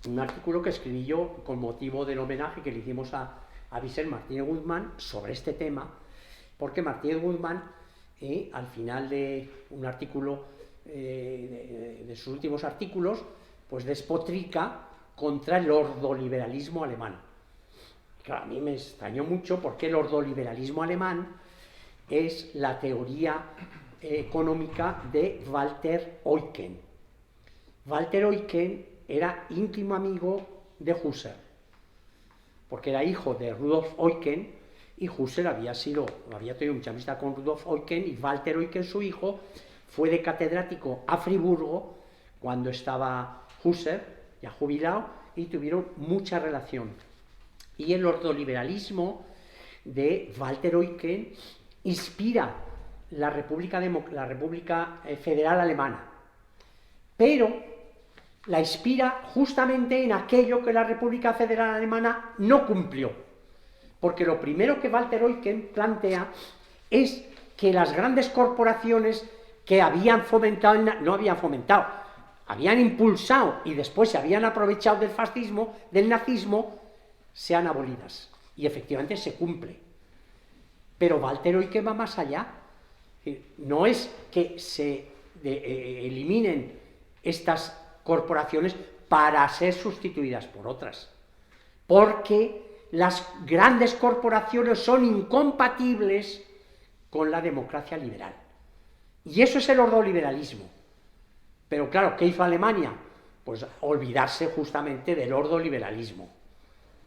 un artículo que escribí yo con motivo del homenaje que le hicimos a Vicent Martínez Guzmán sobre este tema, porque Martínez Guzmán, al final de un artículo, de sus últimos artículos, pues despotrica contra el ordoliberalismo alemán. Claro, a mí me extrañó mucho porque el ordoliberalismo alemán es la teoría económica de Walter Eucken. Walter Eucken era íntimo amigo de Husserl, porque era hijo de Rudolf Eucken, y Husserl había tenido mucha amistad con Rudolf Eucken, y Walter Eucken, su hijo, fue de catedrático a Friburgo cuando estaba Husserl, ya jubilado, y tuvieron mucha relación. Y el ordoliberalismo de Walter Eucken inspira la República Federal Alemana, pero la inspira justamente en aquello que la República Federal Alemana no cumplió. Porque lo primero que Walter Eucken plantea es que las grandes corporaciones que habían fomentado, habían impulsado y después se habían aprovechado del fascismo, del nazismo, sean abolidas. Y efectivamente se cumple. Pero Walter Eucken va más allá. No es que se eliminen estas corporaciones para ser sustituidas por otras, porque las grandes corporaciones son incompatibles con la democracia liberal, y eso es el ordoliberalismo. Pero claro, ¿qué hizo Alemania? Pues olvidarse justamente del ordoliberalismo,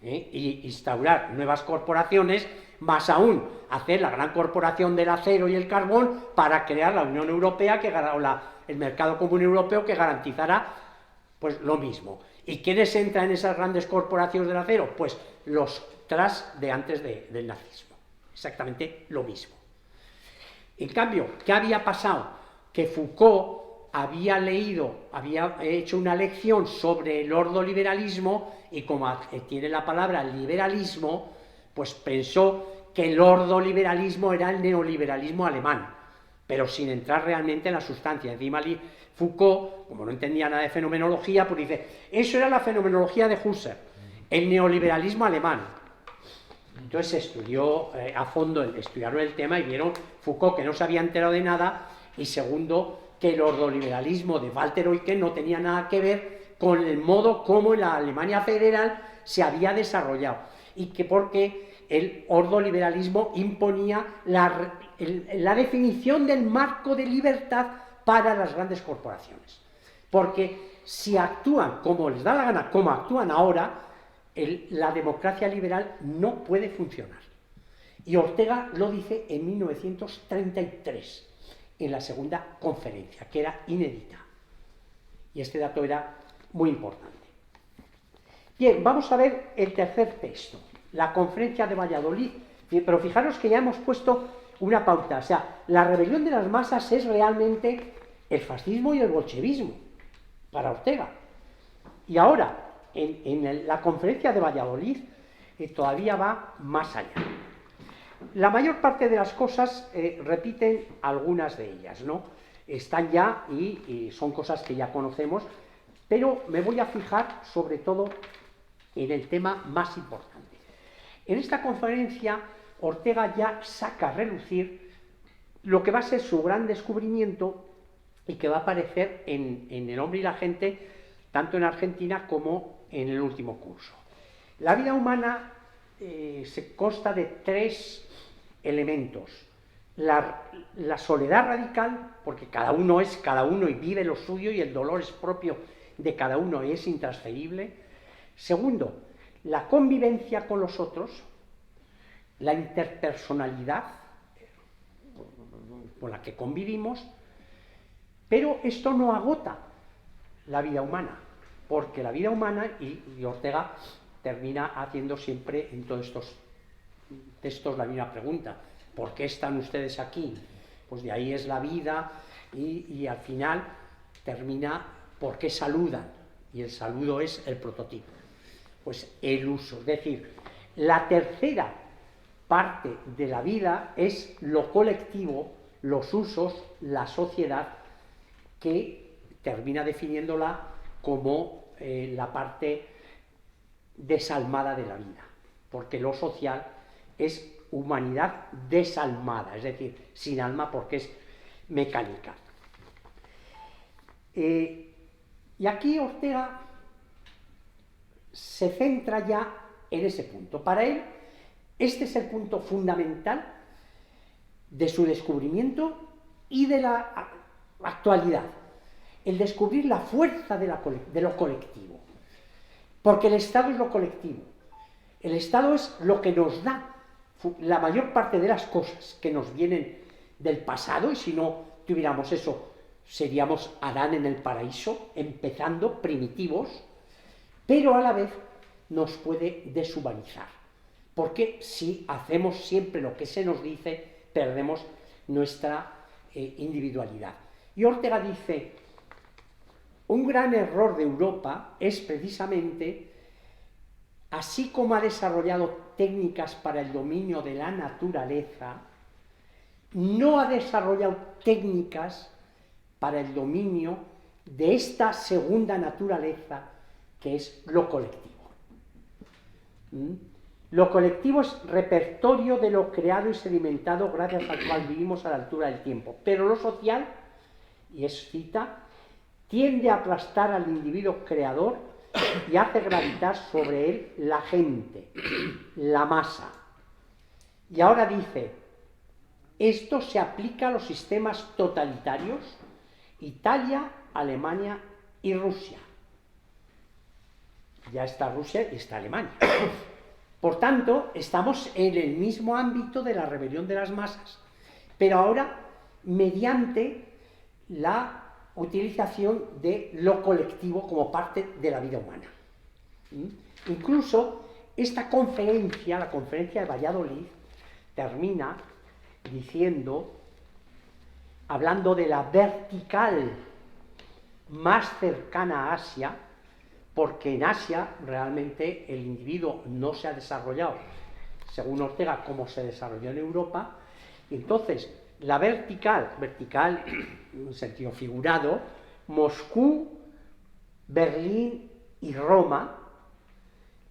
y instaurar nuevas corporaciones, más aún hacer la gran corporación del acero y el carbón para crear la Unión Europea, el mercado común europeo, que garantizará pues lo mismo. ¿Y quiénes entran en esas grandes corporaciones del acero? Pues los de antes del nazismo. Exactamente lo mismo. En cambio, ¿qué había pasado? Que Foucault había hecho una lección sobre el ordoliberalismo, y como tiene la palabra liberalismo, pues pensó que el ordoliberalismo era el neoliberalismo alemán, pero sin entrar realmente en la sustancia. Encima Foucault, como no entendía nada de fenomenología, pues dice, eso era la fenomenología de Husserl, el neoliberalismo alemán. Entonces se estudió estudiaron el tema y vieron Foucault que no se había enterado de nada, y segundo, que el ordoliberalismo de Walter Eucken no tenía nada que ver con el modo como en la Alemania federal se había desarrollado, y que porque el ordoliberalismo imponía la definición del marco de libertad para las grandes corporaciones. Porque si actúan como les da la gana, como actúan ahora, la democracia liberal no puede funcionar. Y Ortega lo dice en 1933, en la segunda conferencia, que era inédita. Y este dato era muy importante. Bien, vamos a ver el tercer texto, la conferencia de Valladolid, pero fijaros que ya hemos puesto una pauta, o sea, la rebelión de las masas es realmente el fascismo y el bolchevismo, para Ortega. Y ahora, en la conferencia de Valladolid, todavía va más allá. La mayor parte de las cosas repiten algunas de ellas, ¿no? Están ya y son cosas que ya conocemos, pero me voy a fijar sobre todo en el tema más importante. En esta conferencia, Ortega ya saca a relucir lo que va a ser su gran descubrimiento y que va a aparecer en El hombre y la gente, tanto en Argentina como en el último curso. La vida humana se consta de tres elementos. La soledad radical, porque cada uno es cada uno y vive lo suyo y el dolor es propio de cada uno y es intransferible. Segundo, la convivencia con los otros, la interpersonalidad con la que convivimos, pero esto no agota la vida humana, porque la vida humana, y Ortega termina haciendo siempre en todos estos textos la misma pregunta: ¿por qué están ustedes aquí? Pues de ahí es la vida, y al final termina ¿por qué saludan? Y el saludo es el prototipo. Pues el uso, es decir, la tercera parte de la vida es lo colectivo, los usos, la sociedad, que termina definiéndola como la parte desalmada de la vida, porque lo social es humanidad desalmada, es decir, sin alma, porque es mecánica. Y aquí Ortega se centra ya en ese punto. Para él, este es el punto fundamental de su descubrimiento y de la actualidad, el descubrir la fuerza de lo colectivo, porque el Estado es lo colectivo, el Estado es lo que nos da la mayor parte de las cosas que nos vienen del pasado, y si no tuviéramos eso, seríamos Adán en el paraíso, empezando primitivos, pero a la vez nos puede deshumanizar, porque si hacemos siempre lo que se nos dice, perdemos nuestra individualidad. Y Ortega dice: un gran error de Europa es precisamente, así como ha desarrollado técnicas para el dominio de la naturaleza, no ha desarrollado técnicas para el dominio de esta segunda naturaleza, que es lo colectivo. Lo colectivo es repertorio de lo creado y sedimentado gracias al cual vivimos a la altura del tiempo, pero lo social, y es cita, tiende a aplastar al individuo creador y hace gravitar sobre él la gente, la masa. Y ahora dice: esto se aplica a los sistemas totalitarios, Italia, Alemania y Rusia. Ya está Rusia y está Alemania. Por tanto, estamos en el mismo ámbito de la rebelión de las masas, pero ahora mediante la utilización de lo colectivo como parte de la vida humana. Incluso esta conferencia, la conferencia de Valladolid, termina diciendo, hablando de la vertical más cercana a Asia, porque en Asia realmente el individuo no se ha desarrollado, según Ortega, como se desarrolló en Europa. Entonces, la vertical en un sentido figurado, Moscú, Berlín y Roma,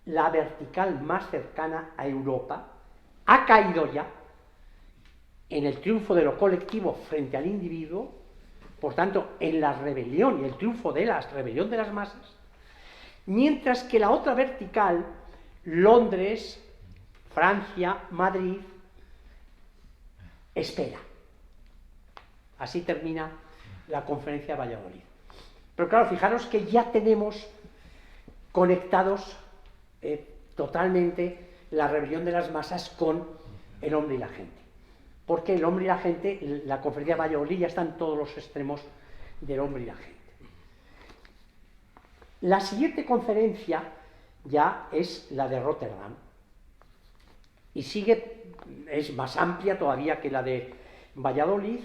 la vertical más cercana a Europa, ha caído ya en el triunfo de lo colectivo frente al individuo, por tanto, en la rebelión y el triunfo de la rebelión de las masas, mientras que la otra vertical, Londres, Francia, Madrid, espera. Así termina la conferencia de Valladolid. Pero claro, fijaros que ya tenemos conectados totalmente la rebelión de las masas con el hombre y la gente. Porque el hombre y la gente, la conferencia de Valladolid ya está en todos los extremos del hombre y la gente. La siguiente conferencia ya es la de Rotterdam. Y es más amplia todavía que la de Valladolid.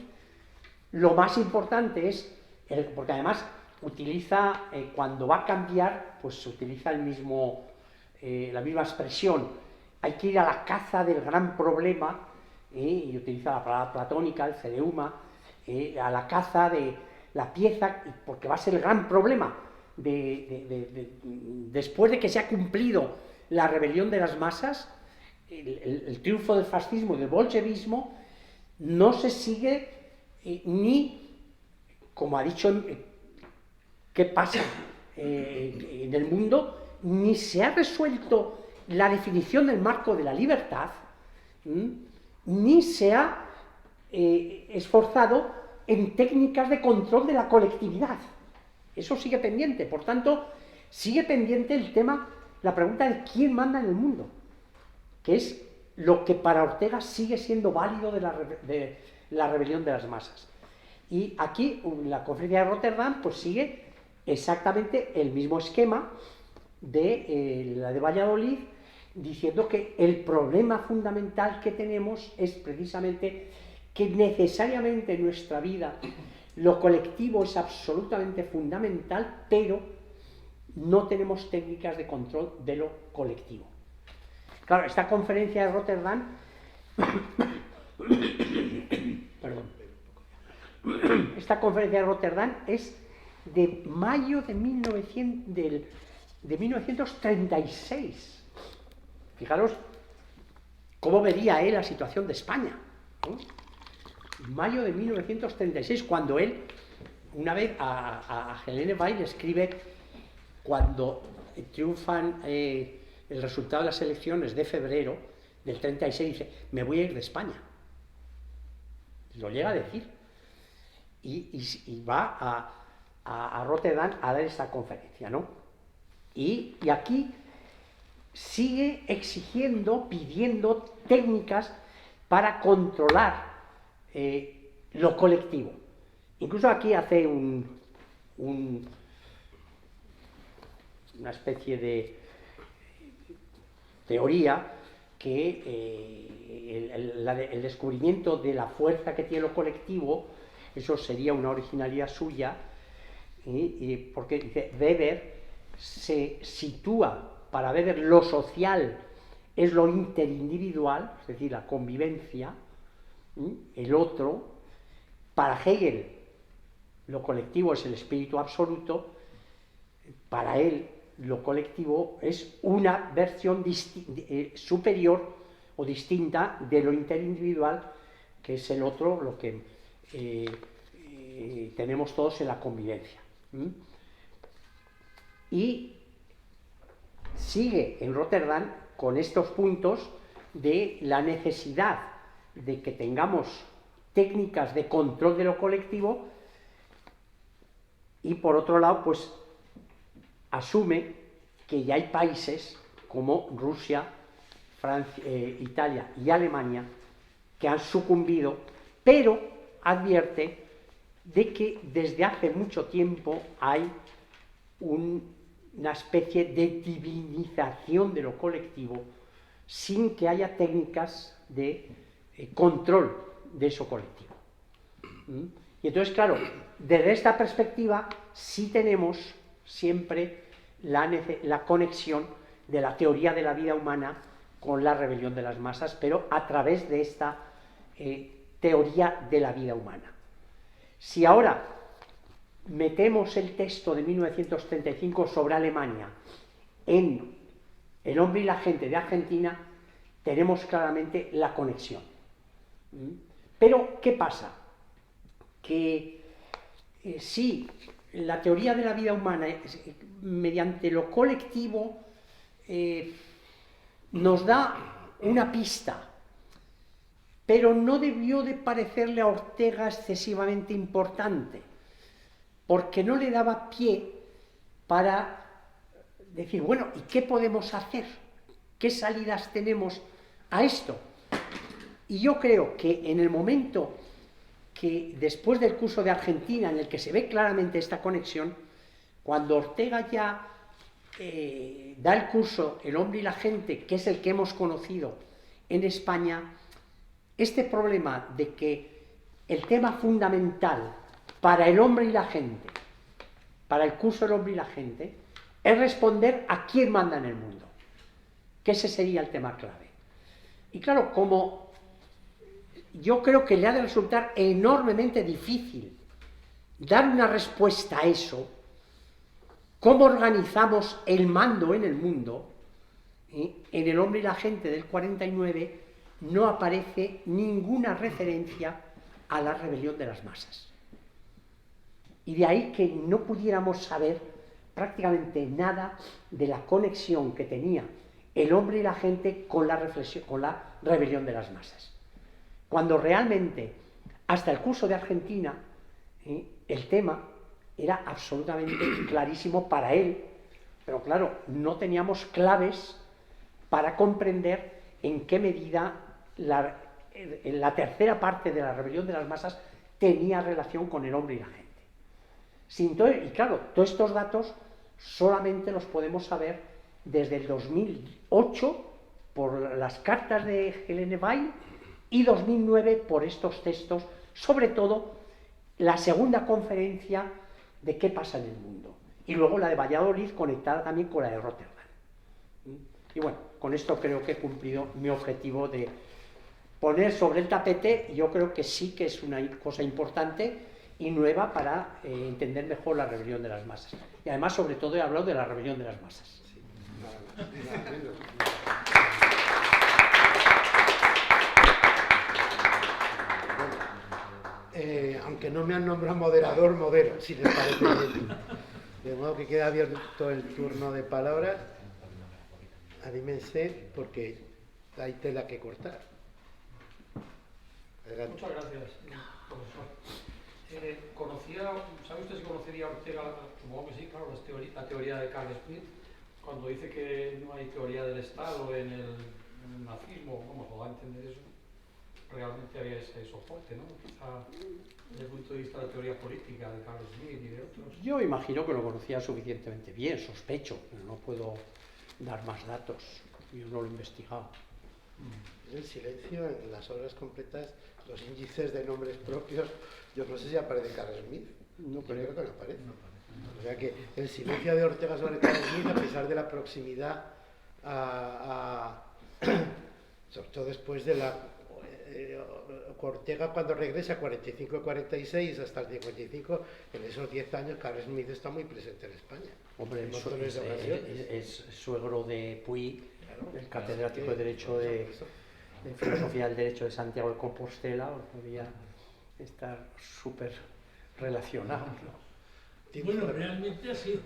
Lo más importante es, porque además utiliza, cuando va a cambiar, pues utiliza la misma expresión. Hay que ir a la caza del gran problema, y utiliza la palabra platónica, el cereuma, a la caza de la pieza, porque va a ser el gran problema. Después de que se ha cumplido la rebelión de las masas, el triunfo del fascismo y del bolchevismo, no se sigue ni, como ha dicho, qué pasa en el mundo, ni se ha resuelto la definición del marco de la libertad, ni se ha esforzado en técnicas de control de la colectividad. Eso sigue pendiente. Por tanto, sigue pendiente el tema, la pregunta de quién manda en el mundo, que es lo que para Ortega sigue siendo válido de la rebelión de las masas. Y aquí, la conferencia de Rotterdam, pues sigue exactamente el mismo esquema de la de Valladolid, diciendo que el problema fundamental que tenemos es precisamente que necesariamente en nuestra vida lo colectivo es absolutamente fundamental, pero no tenemos técnicas de control de lo colectivo. Claro, esta conferencia de Rotterdam esta conferencia de Rotterdam es de mayo de 1936. Fijaros cómo vería él la situación de España, ¿no? Mayo de 1936, cuando él, una vez a Helene Weil escribe, cuando triunfan el resultado de las elecciones de febrero del 36, dice, me voy a ir de España. Lo llega a decir. Y va a Rotterdam a dar esta conferencia, ¿no? Y aquí sigue exigiendo, pidiendo técnicas para controlar lo colectivo. Incluso aquí hace una especie de teoría que el descubrimiento de la fuerza que tiene lo colectivo, eso sería una originalidad suya, porque dice, Weber se sitúa, para Weber lo social es lo interindividual, es decir, la convivencia, el otro. Para Hegel lo colectivo es el espíritu absoluto. Para él lo colectivo es una versión superior o distinta de lo interindividual, que es el otro, lo que tenemos todos en la convivencia. Y sigue en Rotterdam con estos puntos de la necesidad de que tengamos técnicas de control de lo colectivo, y por otro lado, pues asume que ya hay países como Rusia, Francia, Italia y Alemania que han sucumbido, pero advierte de que desde hace mucho tiempo hay una especie de divinización de lo colectivo sin que haya técnicas de control de eso colectivo. Y entonces, claro, desde esta perspectiva sí tenemos siempre la conexión de la teoría de la vida humana con la rebelión de las masas, pero a través de esta teoría de la vida humana. Si ahora metemos el texto de 1935 sobre Alemania en El hombre y la gente de Argentina, tenemos claramente la conexión. Pero, ¿qué pasa? Que sí, la teoría de la vida humana, mediante lo colectivo, nos da una pista, pero no debió de parecerle a Ortega excesivamente importante, porque no le daba pie para decir, bueno, ¿y qué podemos hacer? ¿Qué salidas tenemos a esto? Y yo creo que en el momento que después del curso de Argentina, en el que se ve claramente esta conexión, cuando Ortega ya da el curso El hombre y la gente, que es el que hemos conocido en España, este problema de que el tema fundamental para el hombre y la gente, para el curso El hombre y la gente, es responder a quién manda en el mundo, que ese sería el tema clave. Y claro, como yo creo que le ha de resultar enormemente difícil dar una respuesta a eso, cómo organizamos el mando en el mundo, en El hombre y la gente del 49 no aparece ninguna referencia a la rebelión de las masas. Y de ahí que no pudiéramos saber prácticamente nada de la conexión que tenía el hombre y la gente con la reflexión, con la rebelión de las masas. Cuando realmente, hasta el curso de Argentina, el tema era absolutamente clarísimo para él, pero claro, no teníamos claves para comprender en qué medida la tercera parte de la rebelión de las masas tenía relación con el hombre y la gente. Y claro, todos estos datos solamente los podemos saber desde el 2008 por las cartas de Helene Wein y 2009 por estos textos, sobre todo la segunda conferencia de qué pasa en el mundo, y luego la de Valladolid conectada también con la de Rotterdam. Y bueno, con esto creo que he cumplido mi objetivo de poner sobre el tapete. Yo creo que sí que es una cosa importante y nueva para entender mejor la rebelión de las masas. Y además, sobre todo, he hablado de la rebelión de las masas. Sí, nada menos. Aunque no me han nombrado moderador, modero, si les parece bien. De modo que queda abierto el turno de palabras. Anímense, porque hay tela que cortar. Adelante. Muchas gracias, profesor. ¿Sabe usted si conocería a Ortega? Supongo que sí, claro, la teoría de Carl Schmitt, cuando dice que no hay teoría del Estado en el nazismo, vamos, o da a entender eso. Realmente había ese soporte, ¿no? Quizá desde el punto de vista de la teoría política de Carl Schmitt y de otros. Yo imagino que lo conocía suficientemente bien, sospecho, pero no puedo dar más datos, yo no lo he investigado. El silencio en las obras completas, los índices de nombres propios, yo no sé si aparece Carl Schmitt. No creo que no aparece. O sea que el silencio de Ortega sobre Carl Schmitt, a pesar de la proximidad sobre todo después de la Ortega, cuando regresa 45-46 hasta el 55, en esos 10 años Carl Schmitt está muy presente en España. Hombre, es suegro de Puig, claro, el catedrático de Derecho de Filosofía del Derecho de Santiago de Compostela, podría estar súper relacionado, ¿no? Bueno, realmente ha sido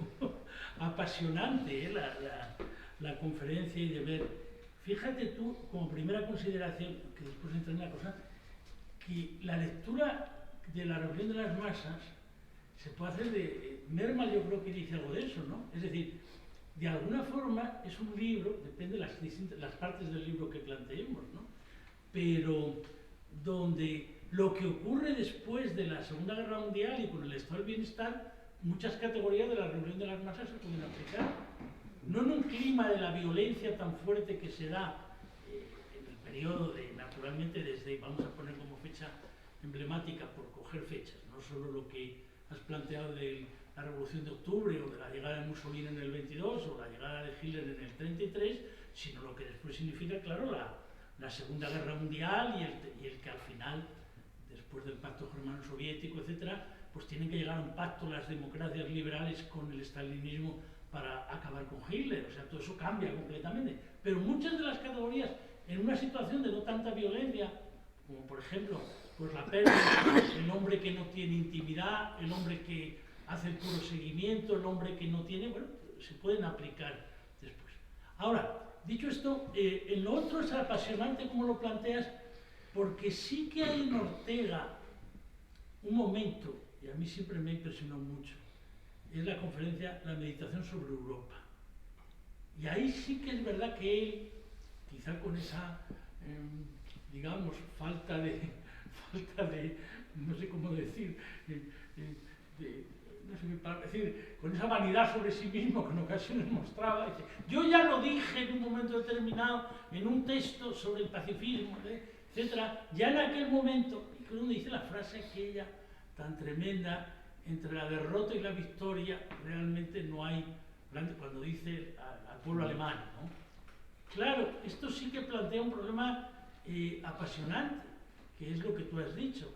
apasionante la conferencia y de ver. Fíjate tú, como primera consideración, que después entra en la cosa, que la lectura de la rebelión de las masas se puede hacer de... Mermal yo creo que dice algo de eso, ¿no? Es decir, de alguna forma es un libro, depende de las partes del libro que planteemos, ¿no? Pero donde lo que ocurre después de la Segunda Guerra Mundial y con el estado del bienestar, muchas categorías de la rebelión de las masas se pueden aplicar. No en un clima de la violencia tan fuerte que se da en el periodo de, naturalmente, desde, vamos a poner como fecha emblemática por coger fechas, no solo lo que has planteado de la Revolución de Octubre o de la llegada de Mussolini en el 22 o la llegada de Hitler en el 33, sino lo que después significa, claro, la Segunda Guerra Mundial y el que al final, después del pacto germano-soviético, etcétera, pues tienen que llegar a un pacto las democracias liberales con el estalinismo para acabar con Hitler. O sea, todo eso cambia completamente. Pero muchas de las categorías, en una situación de no tanta violencia, como por ejemplo pues la pérdida, el hombre que no tiene intimidad, el hombre que hace el puro seguimiento, el hombre que no tiene, bueno, se pueden aplicar después. Ahora, dicho esto, en lo otro es apasionante como lo planteas, porque sí que hay en Ortega un momento, y a mí siempre me impresionó mucho, es la conferencia La meditación sobre Europa. Y ahí sí que es verdad que él, quizá con esa, digamos, falta de, no sé cómo decir, no sé qué palabra decir, con esa vanidad sobre sí mismo que en ocasiones mostraba, dice, yo ya lo dije en un momento determinado, en un texto sobre el pacifismo, etcétera, ya en aquel momento, y cuando dice la frase aquella tan tremenda, entre la derrota y la victoria, realmente no hay, cuando dice al pueblo alemán, ¿no? Claro, esto sí que plantea un problema apasionante, que es lo que tú has dicho.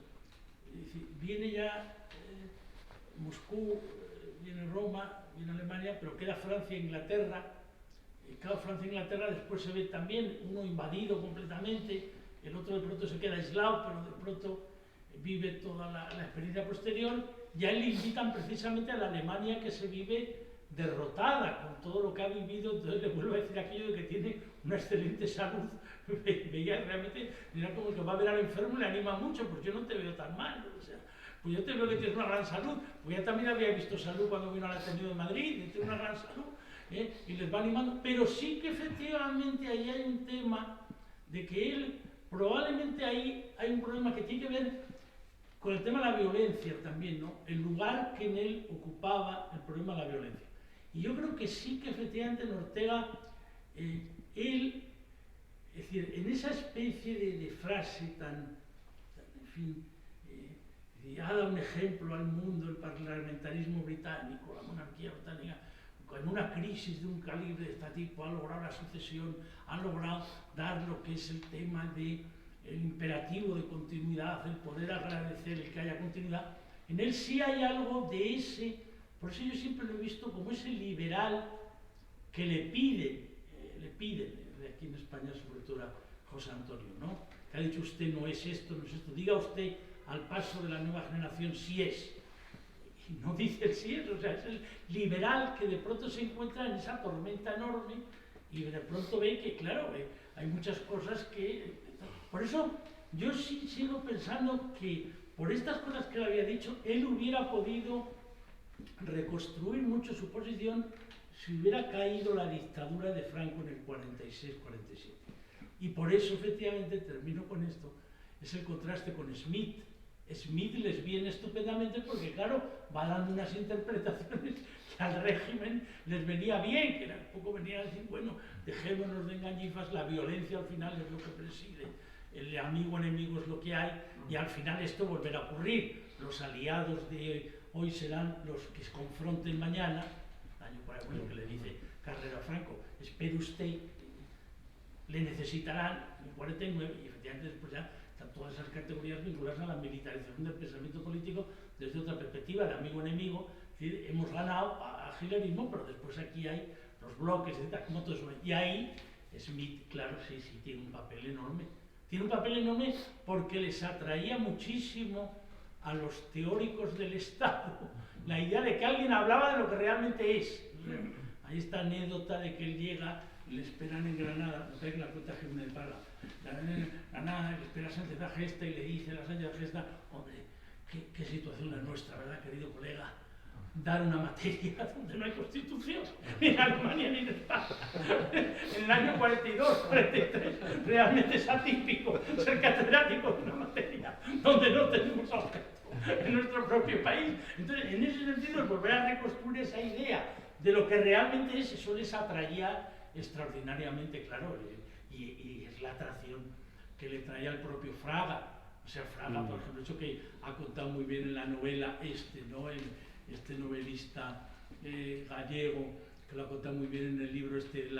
Es decir, viene ya Moscú, viene Roma, viene Alemania, pero queda Francia e Inglaterra. Claro, Francia e Inglaterra después se ve también uno invadido completamente, el otro de pronto se queda aislado, pero de pronto vive toda la experiencia posterior. Ya le invitan precisamente a la Alemania que se vive derrotada con todo lo que ha vivido, entonces le vuelvo a decir aquello de que tiene una excelente salud. Veía realmente, mira como que va a ver al enfermo y le anima mucho, pues yo no te veo tan mal, o sea, pues yo te veo que tienes una gran salud, pues ya también había visto salud cuando vino al Ateneo de Madrid, y tiene una gran salud, y les va animando, pero sí que efectivamente ahí hay un tema de que él, probablemente ahí hay un problema que tiene que ver con el tema de la violencia también, ¿no? El lugar que en él ocupaba el problema de la violencia. Y yo creo que sí que efectivamente en Ortega, él, es decir, en esa especie de frase tan en fin, ha dado un ejemplo al mundo, el parlamentarismo británico, la monarquía británica, en una crisis de un calibre de este tipo, ha logrado la sucesión, ha logrado dar lo que es el tema de el imperativo de continuidad, el poder agradecer el que haya continuidad. En él sí hay algo de ese, por eso yo siempre lo he visto como ese liberal que le piden, de aquí en España sobre todo a José Antonio, ¿no? Que ha dicho usted no es esto, no es esto, diga usted al paso de la nueva generación sí es. Y no dice el sí es, o sea, es el liberal que de pronto se encuentra en esa tormenta enorme y de pronto ve que, claro, hay muchas cosas que... Por eso yo sí sigo pensando que por estas cosas que él había dicho, él hubiera podido reconstruir mucho su posición si hubiera caído la dictadura de Franco en el 46-47. Y por eso, efectivamente, termino con esto, es el contraste con Smith. Smith les viene estupendamente porque, claro, va dando unas interpretaciones que al régimen les venía bien, que era un poco venía a decir, bueno, dejémonos de engañifas, la violencia al final es lo que preside, el amigo-enemigo es lo que hay, y al final esto volverá a ocurrir. Los aliados de hoy serán los que se confronten mañana, año 40, que le dice Carrera a Franco, espere usted, le necesitarán en 49, y efectivamente después ya están todas esas categorías vinculadas a la militarización del pensamiento político desde otra perspectiva de amigo-enemigo. Hemos ganado al hitlerismo, pero después aquí hay los bloques, etc., como todo eso. Y ahí Smith, claro, sí, tiene un papel enorme. Tiene un papel enorme porque les atraía muchísimo a los teóricos del Estado la idea de que alguien hablaba de lo que realmente es. Hay esta anécdota de que él llega, le esperan en Granada, no sé que la cuenta Jiménez de Parra, en Granada, le espera Sánchez de Agesta y le dice a Sánchez de Agesta, hombre, qué situación la nuestra, ¿verdad, querido colega? Dar una materia donde no hay constitución, ni en Alemania ni en España. En el año 42, 43, realmente es atípico ser catedrático de una materia donde no tenemos objeto en nuestro propio país. Entonces, en ese sentido, volver a reconstruir esa idea de lo que realmente es, eso les atraía extraordinariamente, claro, y es la atracción que le traía al propio Fraga. O sea, Fraga, por ejemplo, eso que ha contado muy bien en la novela ¿no? Este novelista gallego, que lo ha contado muy bien en el libro donde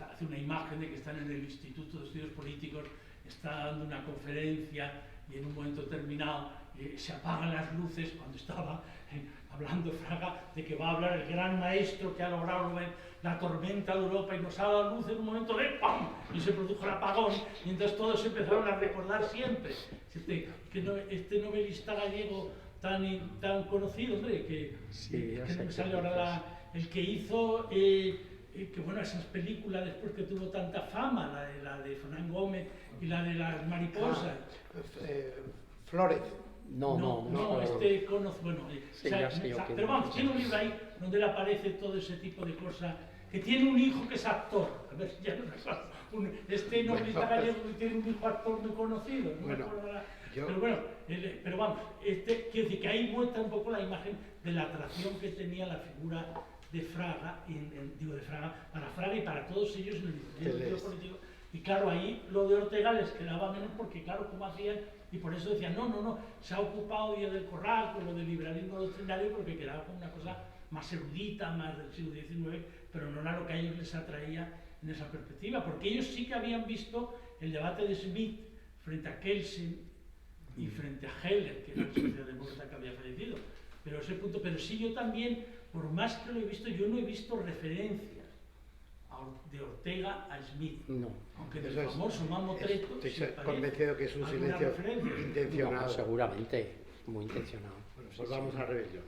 hace una imagen de que están en el Instituto de Estudios Políticos, está dando una conferencia y en un momento determinado se apagan las luces cuando estaba hablando Fraga de que va a hablar el gran maestro que ha logrado la tormenta de Europa y nos ha dado luz en un momento de ¡pam! Y se produjo el apagón y entonces todos empezaron a recordar siempre este novelista gallego tan conocido, hombre, que no me sale ahora el que hizo que bueno, esas películas después que tuvo tanta fama, la de Fernán Gómez y la de las mariposas. Flórez. No, bueno, sí, pero vamos, tiene un libro ahí donde le aparece todo ese tipo de cosas, que tiene un hijo que es actor, a ver si ya no recuerdo, novelista gallego que tiene un hijo actor muy conocido, no me acuerdo ahora. Pero bueno, pero vamos, quiero decir que ahí muestra un poco la imagen de la atracción que tenía la figura de Fraga, para Fraga y para todos ellos en el movimiento político. Y claro, ahí lo de Ortega les quedaba menos porque claro, como hacían, y por eso decían, no, se ha ocupado Díaz del Corral con lo del liberalismo doctrinario porque quedaba como una cosa más erudita, más del siglo XIX, pero no era lo que a ellos les atraía en esa perspectiva, porque ellos sí que habían visto el debate de Smith frente a Kelsen y frente a Heller, que era el socialdemócrata que había fallecido. Pero sí yo también, por más que lo he visto, yo no he visto referencias de Ortega a Smith. No. Aunque del famoso Mamotreto. Estoy convencido que es un silencio intencionado. No, pues seguramente, muy intencionado. Bueno, pues vamos a rebelión.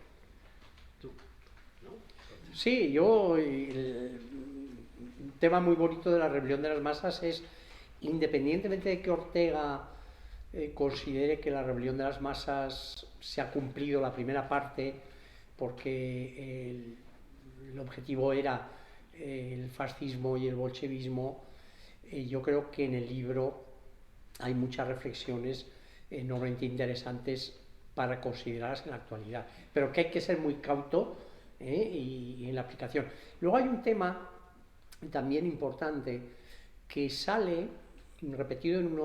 ¿Tú? ¿No? Sí, un tema muy bonito de la rebelión de las masas es, independientemente de que Ortega considere que la rebelión de las masas se ha cumplido la primera parte porque el objetivo era el fascismo y el bolchevismo, yo creo que en el libro hay muchas reflexiones enormemente interesantes para considerarlas en la actualidad, pero que hay que ser muy cauto y en la aplicación. Luego hay un tema también importante que sale repetido en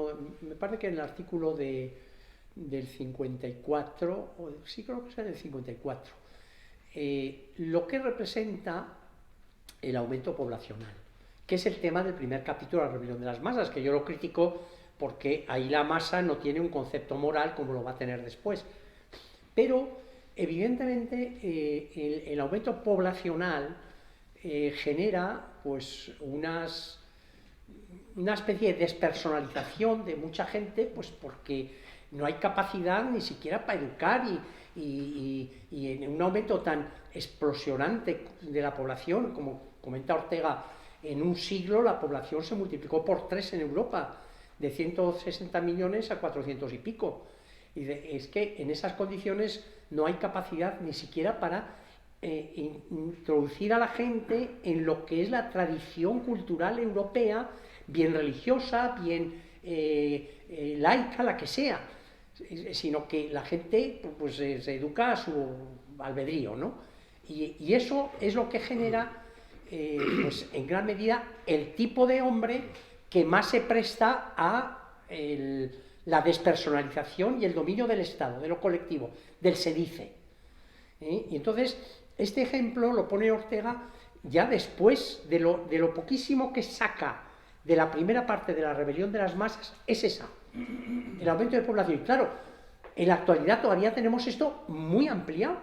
me parece que en el artículo del 54, sí creo que es en el 54, lo que representa el aumento poblacional, que es el tema del primer capítulo de la rebelión de las masas, que yo lo critico porque ahí la masa no tiene un concepto moral como lo va a tener después. Pero, evidentemente, el aumento poblacional genera pues una especie de despersonalización de mucha gente, pues porque no hay capacidad ni siquiera para educar y en un aumento tan explosionante de la población, como comenta Ortega, en un siglo la población se multiplicó por 3 en Europa, de 160 millones a 400 y pico. Y es que en esas condiciones no hay capacidad ni siquiera para introducir a la gente en lo que es la tradición cultural europea, bien religiosa, bien laica, la que sea, sino que la gente pues, se educa a su albedrío, ¿no? Y eso es lo que genera, pues, en gran medida, el tipo de hombre que más se presta a la despersonalización y el dominio del Estado, de lo colectivo, del se dice. Y entonces, este ejemplo lo pone Ortega ya después de lo poquísimo que saca de la primera parte de la rebelión de las masas, es esa, el aumento de población. Y claro, en la actualidad todavía tenemos esto muy ampliado,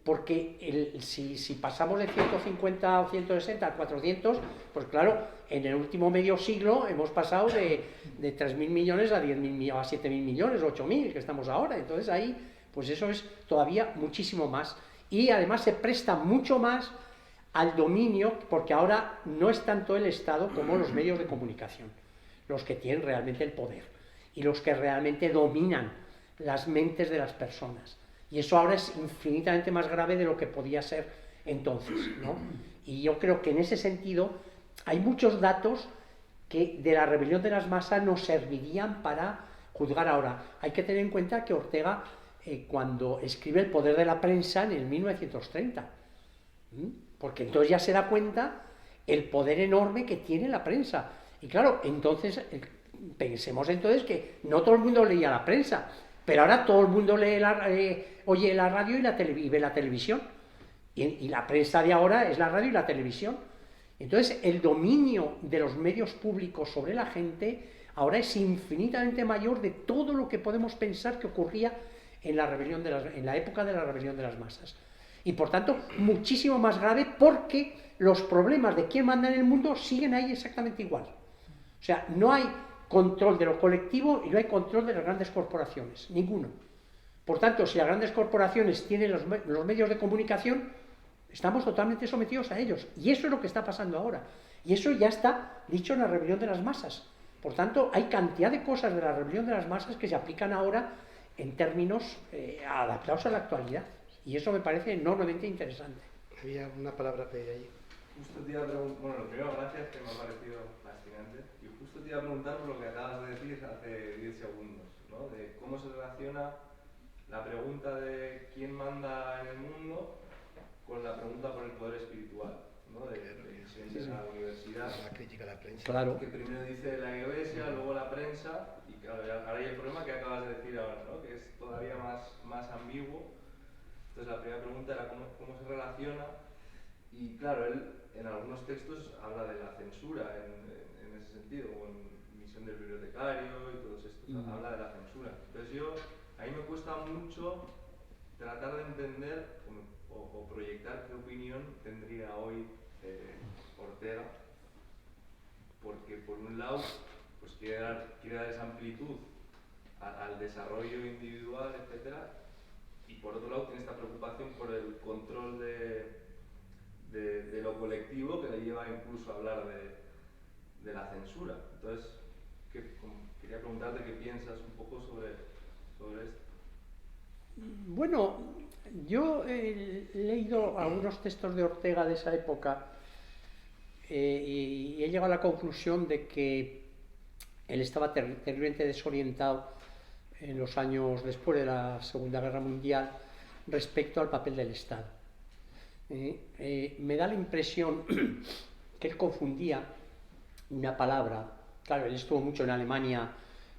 porque si pasamos de 150 o 160 a 400, pues claro, en el último medio siglo hemos pasado de 3.000 millones a 10.000, a 7.000 millones, 8.000, que estamos ahora. Entonces ahí, pues eso es todavía muchísimo más. Y además se presta mucho más al dominio, porque ahora no es tanto el Estado como los medios de comunicación los que tienen realmente el poder y los que realmente dominan las mentes de las personas. Y eso ahora es infinitamente más grave de lo que podía ser entonces, ¿no? Y yo creo que en ese sentido hay muchos datos que de la rebelión de las masas nos servirían para juzgar ahora. Hay que tener en cuenta que Ortega, cuando escribe El poder de la prensa en el 1930, porque entonces ya se da cuenta el poder enorme que tiene la prensa. Y claro, entonces, pensemos entonces que no todo el mundo leía la prensa, pero ahora todo el mundo oye la radio y ve la televisión. Y la prensa de ahora es la radio y la televisión. Entonces, el dominio de los medios públicos sobre la gente ahora es infinitamente mayor de todo lo que podemos pensar que ocurría en la época de la rebelión de las masas. Y por tanto, muchísimo más grave porque los problemas de quién manda en el mundo siguen ahí exactamente igual. O sea, no hay control de lo colectivo y no hay control de las grandes corporaciones, ninguno. Por tanto, si las grandes corporaciones tienen los medios de comunicación, estamos totalmente sometidos a ellos. Y eso es lo que está pasando ahora. Y eso ya está dicho en la rebelión de las masas. Por tanto, hay cantidad de cosas de la rebelión de las masas que se aplican ahora en términos adaptados a la actualidad. Y eso me parece enormemente interesante. Había una palabra pedida ahí. Justo te iba a preguntar, bueno, lo primero, gracias, que me ha parecido fascinante. Y justo te iba a preguntar por lo que acabas de decir hace 10 segundos, ¿no? De cómo se relaciona la pregunta de quién manda en el mundo con la pregunta por el poder espiritual, ¿no? De la universidad. La crítica a la prensa. Claro. Que primero dice la iglesia, luego la prensa, y claro, ahora hay el problema que acabas de decir ahora, ¿no? Que es todavía más ambiguo. Entonces la primera pregunta era cómo se relaciona, y claro, él en algunos textos habla de la censura en ese sentido, o en Misión del Bibliotecario y todos estos, habla de la censura. Entonces a mí me cuesta mucho tratar de entender o proyectar qué opinión tendría hoy Ortega, porque por un lado pues quiere dar esa amplitud al desarrollo individual, etcétera, y por otro lado tiene esta preocupación por el control de lo colectivo que le lleva incluso a hablar de la censura. Entonces, quería preguntarte qué piensas un poco sobre esto. Bueno, yo he leído algunos textos de Ortega de esa época y he llegado a la conclusión de que él estaba terriblemente desorientado en los años después de la Segunda Guerra Mundial respecto al papel del Estado. Me da la impresión que él confundía una palabra. Claro, él estuvo mucho en Alemania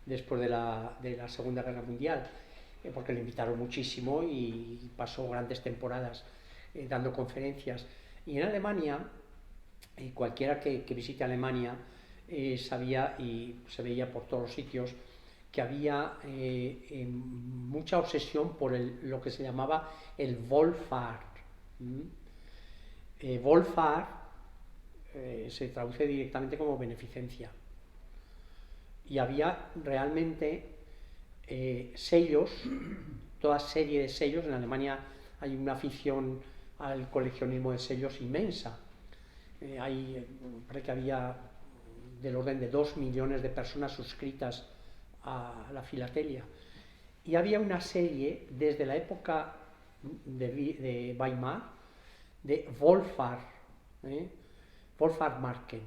después de la Segunda Guerra Mundial, porque le invitaron muchísimo y pasó grandes temporadas dando conferencias. Y en Alemania, cualquiera que visite Alemania sabía, y se veía por todos los sitios, que había mucha obsesión por lo que se llamaba el Wohlfahrt. Wohlfahrt se traduce directamente como beneficencia. Y había realmente sellos, toda serie de sellos. En Alemania hay una afición al coleccionismo de sellos inmensa. Parece que había del orden de 2 millones de personas suscritas a la filatelia. Y había una serie desde la época de Weimar de Wohlfahrt, Wohlfahrtmarken.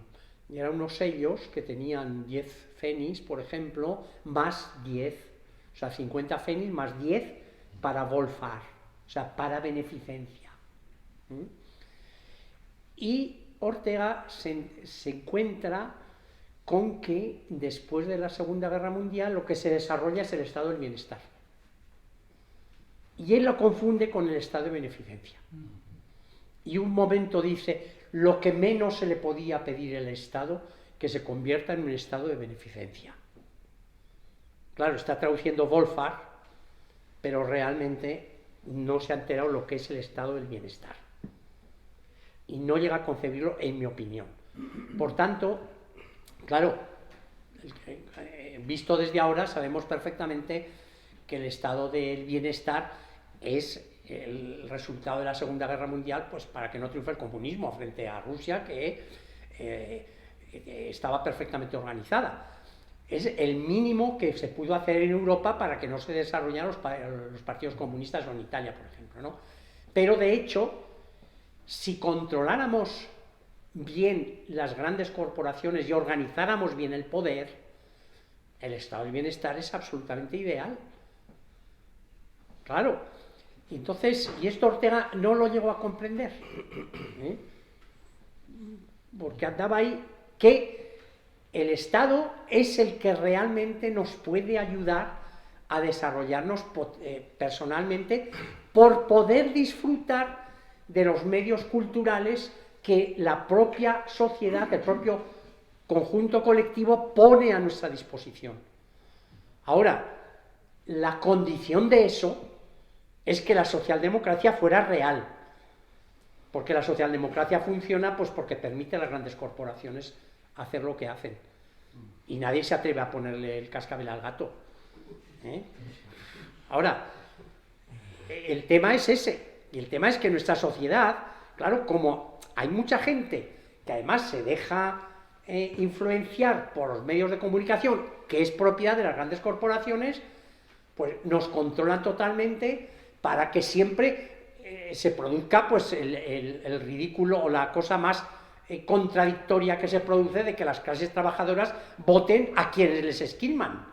Y eran unos sellos que tenían 10 pfennigs, por ejemplo, más 10, o sea, 50 pfennigs más 10 para Wohlfahrt, o sea, para beneficencia. Y Ortega se encuentra con que después de la Segunda Guerra Mundial lo que se desarrolla es el estado del bienestar. Y él lo confunde con el estado de beneficencia. Y un momento dice, lo que menos se le podía pedir al Estado, que se convierta en un estado de beneficencia. Claro, está traduciendo Wohlfahrt, pero realmente no se ha enterado lo que es el estado del bienestar. Y no llega a concebirlo, en mi opinión. Por tanto, claro, visto desde ahora, sabemos perfectamente que el estado del bienestar es el resultado de la Segunda Guerra Mundial, pues para que no triunfe el comunismo frente a Rusia, que estaba perfectamente organizada. Es el mínimo que se pudo hacer en Europa para que no se desarrollaran los partidos comunistas, o en Italia, por ejemplo, ¿no? Pero de hecho, si controláramos bien las grandes corporaciones y organizáramos bien el poder, el estado del bienestar es absolutamente ideal. Claro. Entonces, y esto Ortega no lo llegó a comprender, porque andaba ahí que el Estado es el que realmente nos puede ayudar a desarrollarnos personalmente por poder disfrutar de los medios culturales que la propia sociedad, el propio conjunto colectivo pone a nuestra disposición. Ahora, la condición de eso es que la socialdemocracia fuera real, porque la socialdemocracia funciona pues porque permite a las grandes corporaciones hacer lo que hacen, y nadie se atreve a ponerle el cascabel al gato, ¿eh? Ahora, el tema es ese, y el tema es que nuestra sociedad, claro, como hay mucha gente que además se deja influenciar por los medios de comunicación, que es propiedad de las grandes corporaciones, pues nos controlan totalmente para que siempre se produzca pues el ridículo o la cosa más contradictoria que se produce de que las clases trabajadoras voten a quienes les esquilman.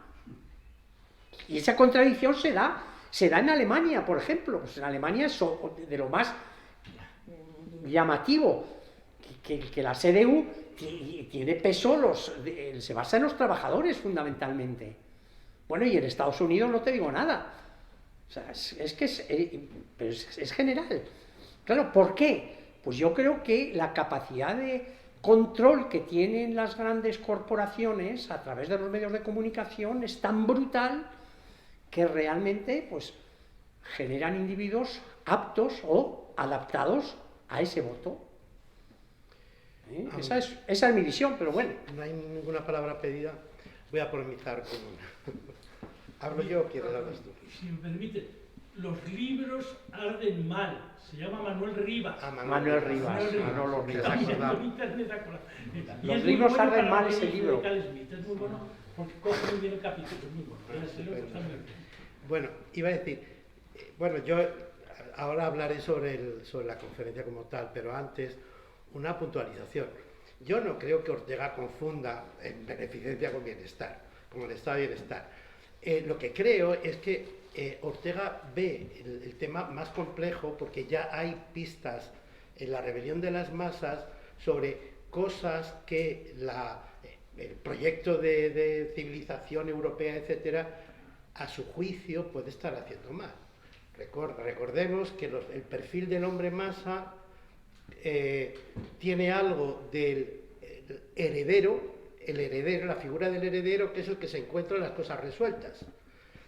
Y esa contradicción se da en Alemania, por ejemplo. Pues en Alemania es de lo más llamativo, que la CDU tiene peso, se basa en los trabajadores fundamentalmente. Bueno, y en Estados Unidos no te digo nada. O sea, es que es general. Claro, ¿por qué? Pues yo creo que la capacidad de control que tienen las grandes corporaciones a través de los medios de comunicación es tan brutal que realmente pues, generan individuos aptos o adaptados a ese voto. Esa es mi visión, pero bueno. No hay ninguna palabra pedida. Voy a polemizar con una. ¿Hablo yo o quieres hablar tú? Si me permite, los libros arden mal. Se llama Manuel Rivas. Manuel Rivas. Está mirando en internet. Los libros arden mal ese libro. Es muy bueno porque coge muy bien el capítulo. Es muy bueno. Bueno, iba a decir, bueno, yo ahora hablaré sobre la conferencia como tal, pero antes una puntualización. Yo no creo que Ortega confunda beneficencia con bienestar, con el estado de bienestar. Lo que creo es que Ortega ve el tema más complejo porque ya hay pistas en la rebelión de las masas sobre cosas que el proyecto de civilización europea, etcétera, a su juicio puede estar haciendo mal. Recordemos que el perfil del hombre masa tiene algo del heredero, la figura del heredero, que es el que se encuentra las cosas resueltas,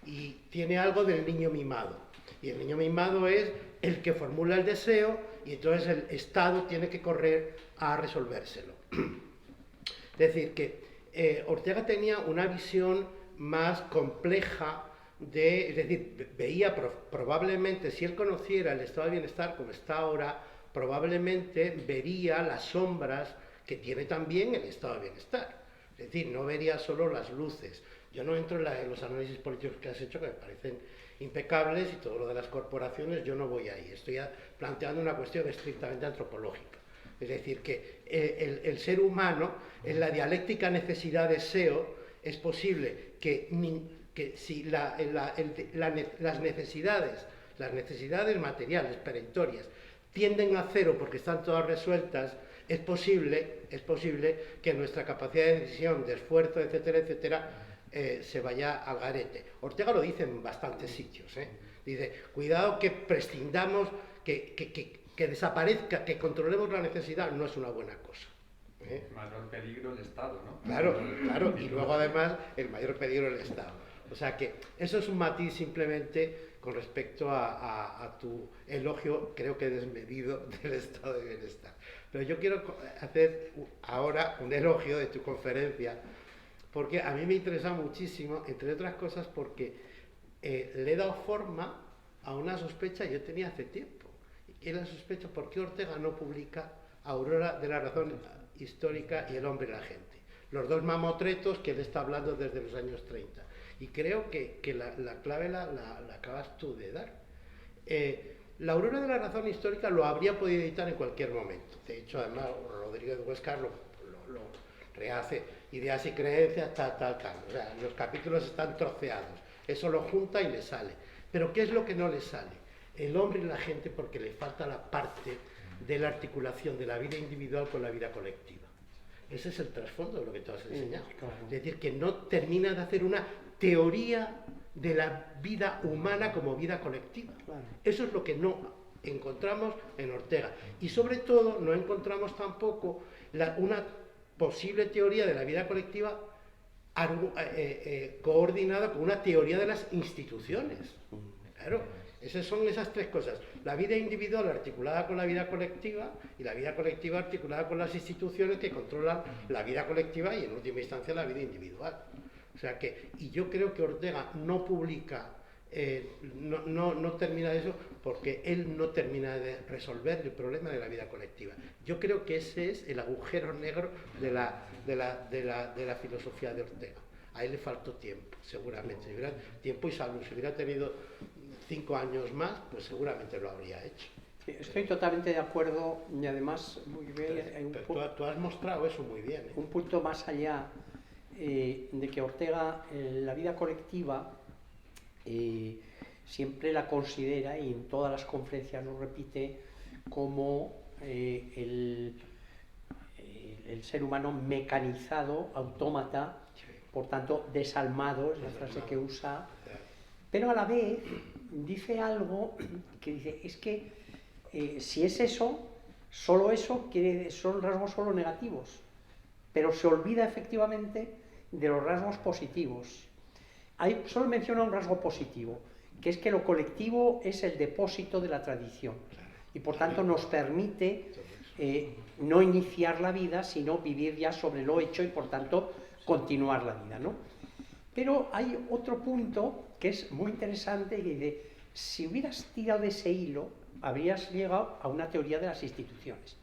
y tiene algo del niño mimado, y el niño mimado es el que formula el deseo y entonces el Estado tiene que correr a resolvérselo. Es decir, que Ortega tenía una visión más compleja es decir, veía probablemente, si él conociera el estado de bienestar como está ahora, probablemente vería las sombras que tiene también el estado de bienestar. Es decir, no vería solo las luces. Yo no entro en los análisis políticos que has hecho, que me parecen impecables, y todo lo de las corporaciones, yo no voy ahí. Estoy planteando una cuestión estrictamente antropológica. Es decir, que el ser humano, en la dialéctica necesidad-deseo, es posible que si las necesidades materiales, perentorias, tienden a cero porque están todas resueltas, es posible que nuestra capacidad de decisión, de esfuerzo, etcétera, etcétera, se vaya al garete. Ortega lo dice en bastantes sitios. Dice, cuidado que prescindamos, que desaparezca, que controlemos la necesidad, no es una buena cosa. El mayor peligro el Estado, ¿no? Claro, y luego además el mayor peligro el Estado. O sea que eso es un matiz simplemente con respecto a tu elogio, creo que desmedido, del estado de bienestar. Pero yo quiero hacer ahora un elogio de tu conferencia, porque a mí me interesa muchísimo, entre otras cosas porque le he dado forma a una sospecha que yo tenía hace tiempo. Y la sospecha, ¿por qué Ortega no publica Aurora de la razón histórica y el hombre y la gente? Los dos mamotretos que él está hablando desde los años 30. Y creo que la clave la acabas tú de dar. La Aurora de la razón histórica lo habría podido editar en cualquier momento. De hecho, además, Rodríguez de Huescar lo rehace, ideas y creencias, tal. O sea, los capítulos están troceados. Eso lo junta y le sale. Pero ¿qué es lo que no le sale? El hombre y la gente, porque le falta la parte de la articulación de la vida individual con la vida colectiva. Ese es el trasfondo de lo que tú has enseñado. Claro. Es decir, que no termina de hacer una teoría de la vida humana como vida colectiva. Claro. Eso es lo que no encontramos en Ortega. Y sobre todo no encontramos tampoco posible teoría de la vida colectiva coordinada con una teoría de las instituciones. Claro, son esas tres cosas: la vida individual articulada con la vida colectiva y la vida colectiva articulada con las instituciones que controlan la vida colectiva y en última instancia la vida individual. O sea que, y yo creo que Ortega no publica, no termina de eso porque él no termina de resolver el problema de la vida colectiva. Yo creo que ese es el agujero negro de la filosofía de Ortega. A él le faltó tiempo, seguramente. Si hubiera tiempo y salud, si hubiera tenido 5 años más, pues seguramente lo habría hecho. Sí, estoy totalmente de acuerdo y además muy bien. Tú has mostrado eso muy bien. Un punto más allá de que Ortega la vida colectiva siempre la considera, y en todas las conferencias lo repite, como el ser humano mecanizado, autómata, por tanto desalmado, es la frase que usa, pero a la vez dice algo que dice, es que si es eso, solo eso son rasgos solo negativos, pero se olvida efectivamente de los rasgos positivos. Ahí solo menciona un rasgo positivo, que es que lo colectivo es el depósito de la tradición y por tanto nos permite no iniciar la vida, sino vivir ya sobre lo hecho y por tanto continuar la vida, ¿no? Pero hay otro punto que es muy interesante, que dice, si hubieras tirado de ese hilo, habrías llegado a una teoría de las instituciones.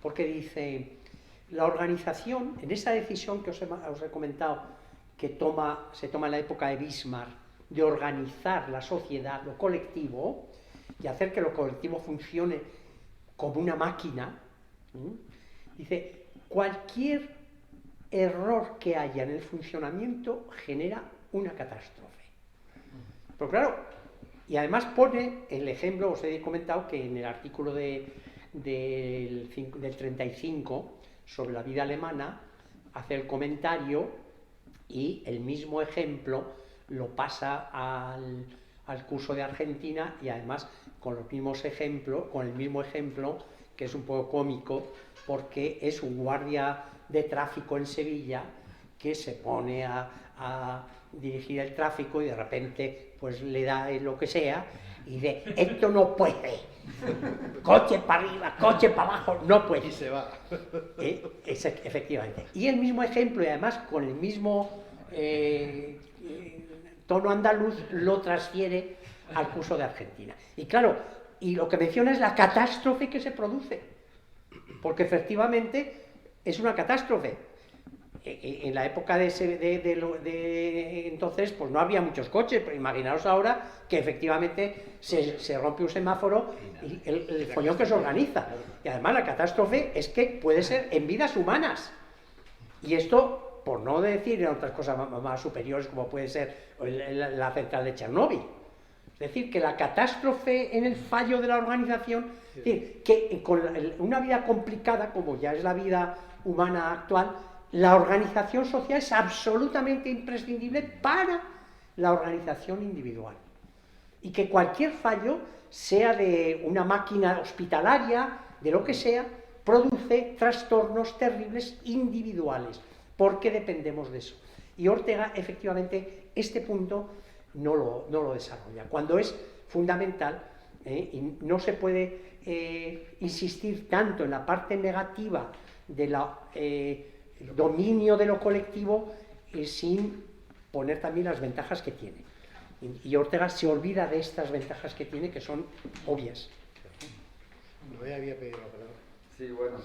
Porque dice, la organización, en esa decisión que os he comentado, que se toma en la época de Bismarck, de organizar la sociedad, lo colectivo, y hacer que lo colectivo funcione como una máquina, dice, cualquier error que haya en el funcionamiento genera una catástrofe. Pero claro, y además pone el ejemplo, os he comentado que en el artículo del 35 sobre la vida alemana hace el comentario y el mismo ejemplo lo pasa al curso de Argentina, y además con el mismo ejemplo, que es un poco cómico, porque es un guardia de tráfico en Sevilla que se pone a dirigir el tráfico y de repente pues le da lo que sea y dice, esto no puede, coche para arriba, coche para abajo, no puede. Y se va. Efectivamente. Y el mismo ejemplo, y además con el mismo tono andaluz, lo transfiere al curso de Argentina. Y claro, y lo que menciona es la catástrofe que se produce, porque efectivamente es una catástrofe. En la época de entonces, pues no había muchos coches, pero imaginaos ahora que efectivamente se rompe un semáforo y el follón que se organiza. Y además la catástrofe es que puede ser en vidas humanas. Y esto, por no decir en otras cosas más superiores, como puede ser la central de Chernóbil. Es decir, que la catástrofe en el fallo de la organización, es decir, que con una vida complicada, como ya es la vida humana actual, la organización social es absolutamente imprescindible para la organización individual. Y que cualquier fallo, sea de una máquina hospitalaria, de lo que sea, produce trastornos terribles individuales, porque dependemos de eso. Y Ortega, efectivamente, este punto no lo desarrolla, cuando es fundamental, y no se puede insistir tanto en la parte negativa de la dominio de lo colectivo sin poner también las ventajas que tiene. Y Ortega se olvida de estas ventajas que tiene, que son obvias. No me había pedido la palabra. Sí, bueno,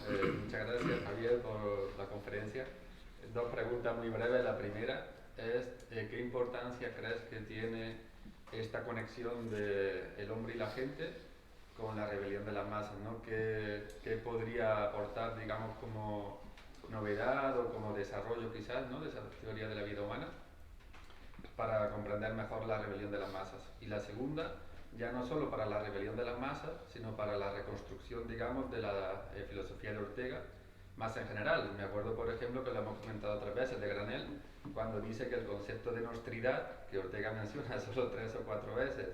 muchas gracias, Javier, por la conferencia. Dos preguntas muy breves. La primera es, ¿qué importancia crees que tiene esta conexión del hombre y la gente con la rebelión de las masas, ¿no? ¿Qué podría aportar, digamos, como novedad o como desarrollo quizás, ¿no?, de esa teoría de la vida humana para comprender mejor la rebelión de las masas? Y la segunda, ya no solo para la rebelión de las masas, sino para la reconstrucción, digamos, de la filosofía de Ortega, más en general. Me acuerdo, por ejemplo, que lo hemos comentado otras veces, de Granell, cuando dice que el concepto de nostridad, que Ortega menciona solo 3 o 4 veces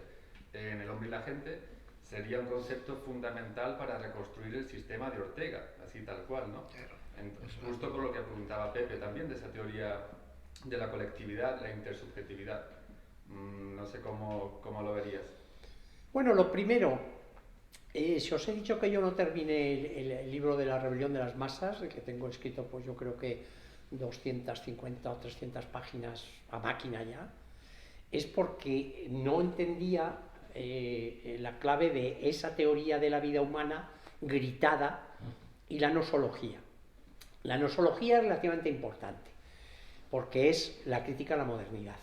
en El hombre y la gente, sería un concepto fundamental para reconstruir el sistema de Ortega, así tal cual, ¿no? Justo por lo que apuntaba Pepe también, de esa teoría de la colectividad, la intersubjetividad. No sé cómo lo verías. Bueno, lo primero, si os he dicho que yo no terminé el libro de la rebelión de las masas, que tengo escrito pues yo creo que 250 o 300 páginas a máquina ya, es porque no entendía la clave de esa teoría de la vida humana gritada y la nosología. La nosología es relativamente importante, porque es la crítica a la modernidad.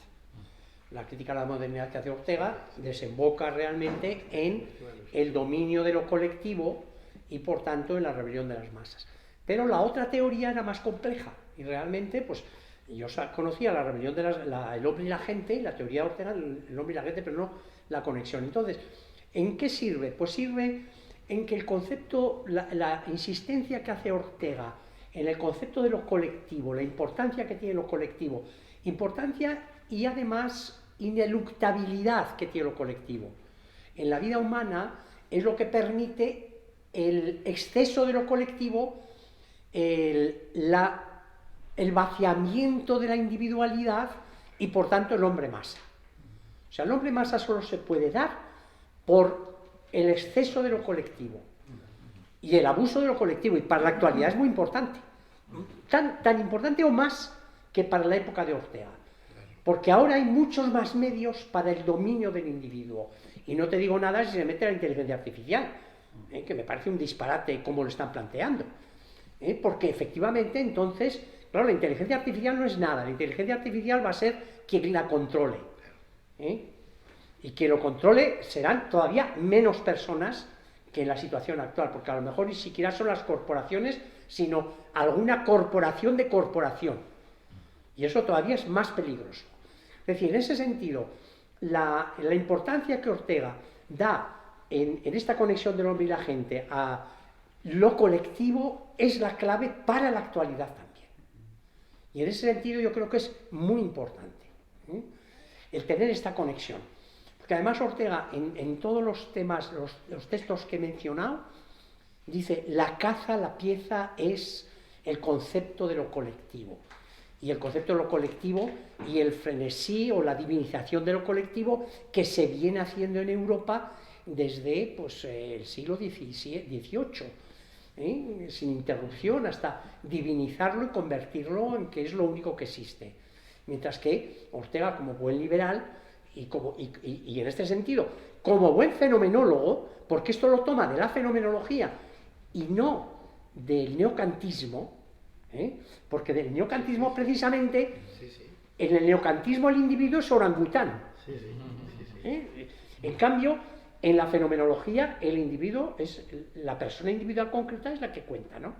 La crítica a la modernidad que hace Ortega desemboca realmente en el dominio de lo colectivo y por tanto en la rebelión de las masas. Pero la otra teoría era más compleja y realmente pues yo conocía la rebelión de el hombre y la gente, la teoría de Ortega, el hombre y la gente, pero no la conexión. Entonces, ¿en qué sirve? Pues sirve en que el concepto, la insistencia que hace Ortega en el concepto de lo colectivo, la importancia que tiene lo colectivo, importancia y además ineluctabilidad que tiene lo colectivo. En la vida humana es lo que permite el exceso de lo colectivo, el vaciamiento de la individualidad y por tanto el hombre masa. O sea, el hombre masa solo se puede dar por el exceso de lo colectivo y el abuso de lo colectivo, y para la actualidad es muy importante, tan importante o más que para la época de Ortega, porque ahora hay muchos más medios para el dominio del individuo, y no te digo nada si se mete la inteligencia artificial, que me parece un disparate cómo lo están planteando, porque efectivamente entonces, claro, la inteligencia artificial no es nada, la inteligencia artificial va a ser quien la controle, y quien lo controle serán todavía menos personas que en la situación actual, porque a lo mejor ni siquiera son las corporaciones, sino alguna corporación de corporación, y eso todavía es más peligroso. Es decir, en ese sentido, la importancia que Ortega da en esta conexión del hombre y la gente a lo colectivo es la clave para la actualidad también. Y en ese sentido yo creo que es muy importante el tener esta conexión. Porque además Ortega, en todos los temas, los textos que he mencionado, dice, la caza, la pieza es el concepto de lo colectivo. Y el concepto de lo colectivo y el frenesí o la divinización de lo colectivo que se viene haciendo en Europa desde pues, el siglo XVIII, sin interrupción, hasta divinizarlo y convertirlo en que es lo único que existe. Mientras que Ortega, como buen liberal, y en este sentido, como buen fenomenólogo, porque esto lo toma de la fenomenología y no del neocantismo, porque del neocantismo precisamente, en el neocantismo el individuo es orangután. En cambio, en la fenomenología el individuo es, la persona individual concreta es la que cuenta, ¿no?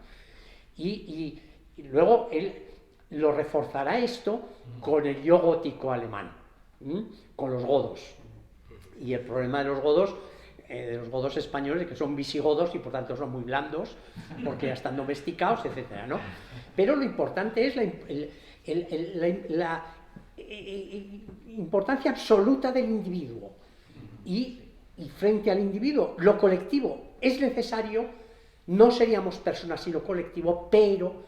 Y luego él lo reforzará esto con el yo gótico alemán, con los godos. Y el problema de los godos españoles, que son visigodos y por tanto son muy blandos, porque ya están domesticados, etcétera, ¿no? Pero lo importante es la importancia absoluta del individuo. Y frente al individuo, lo colectivo es necesario, no seríamos personas sin lo colectivo, pero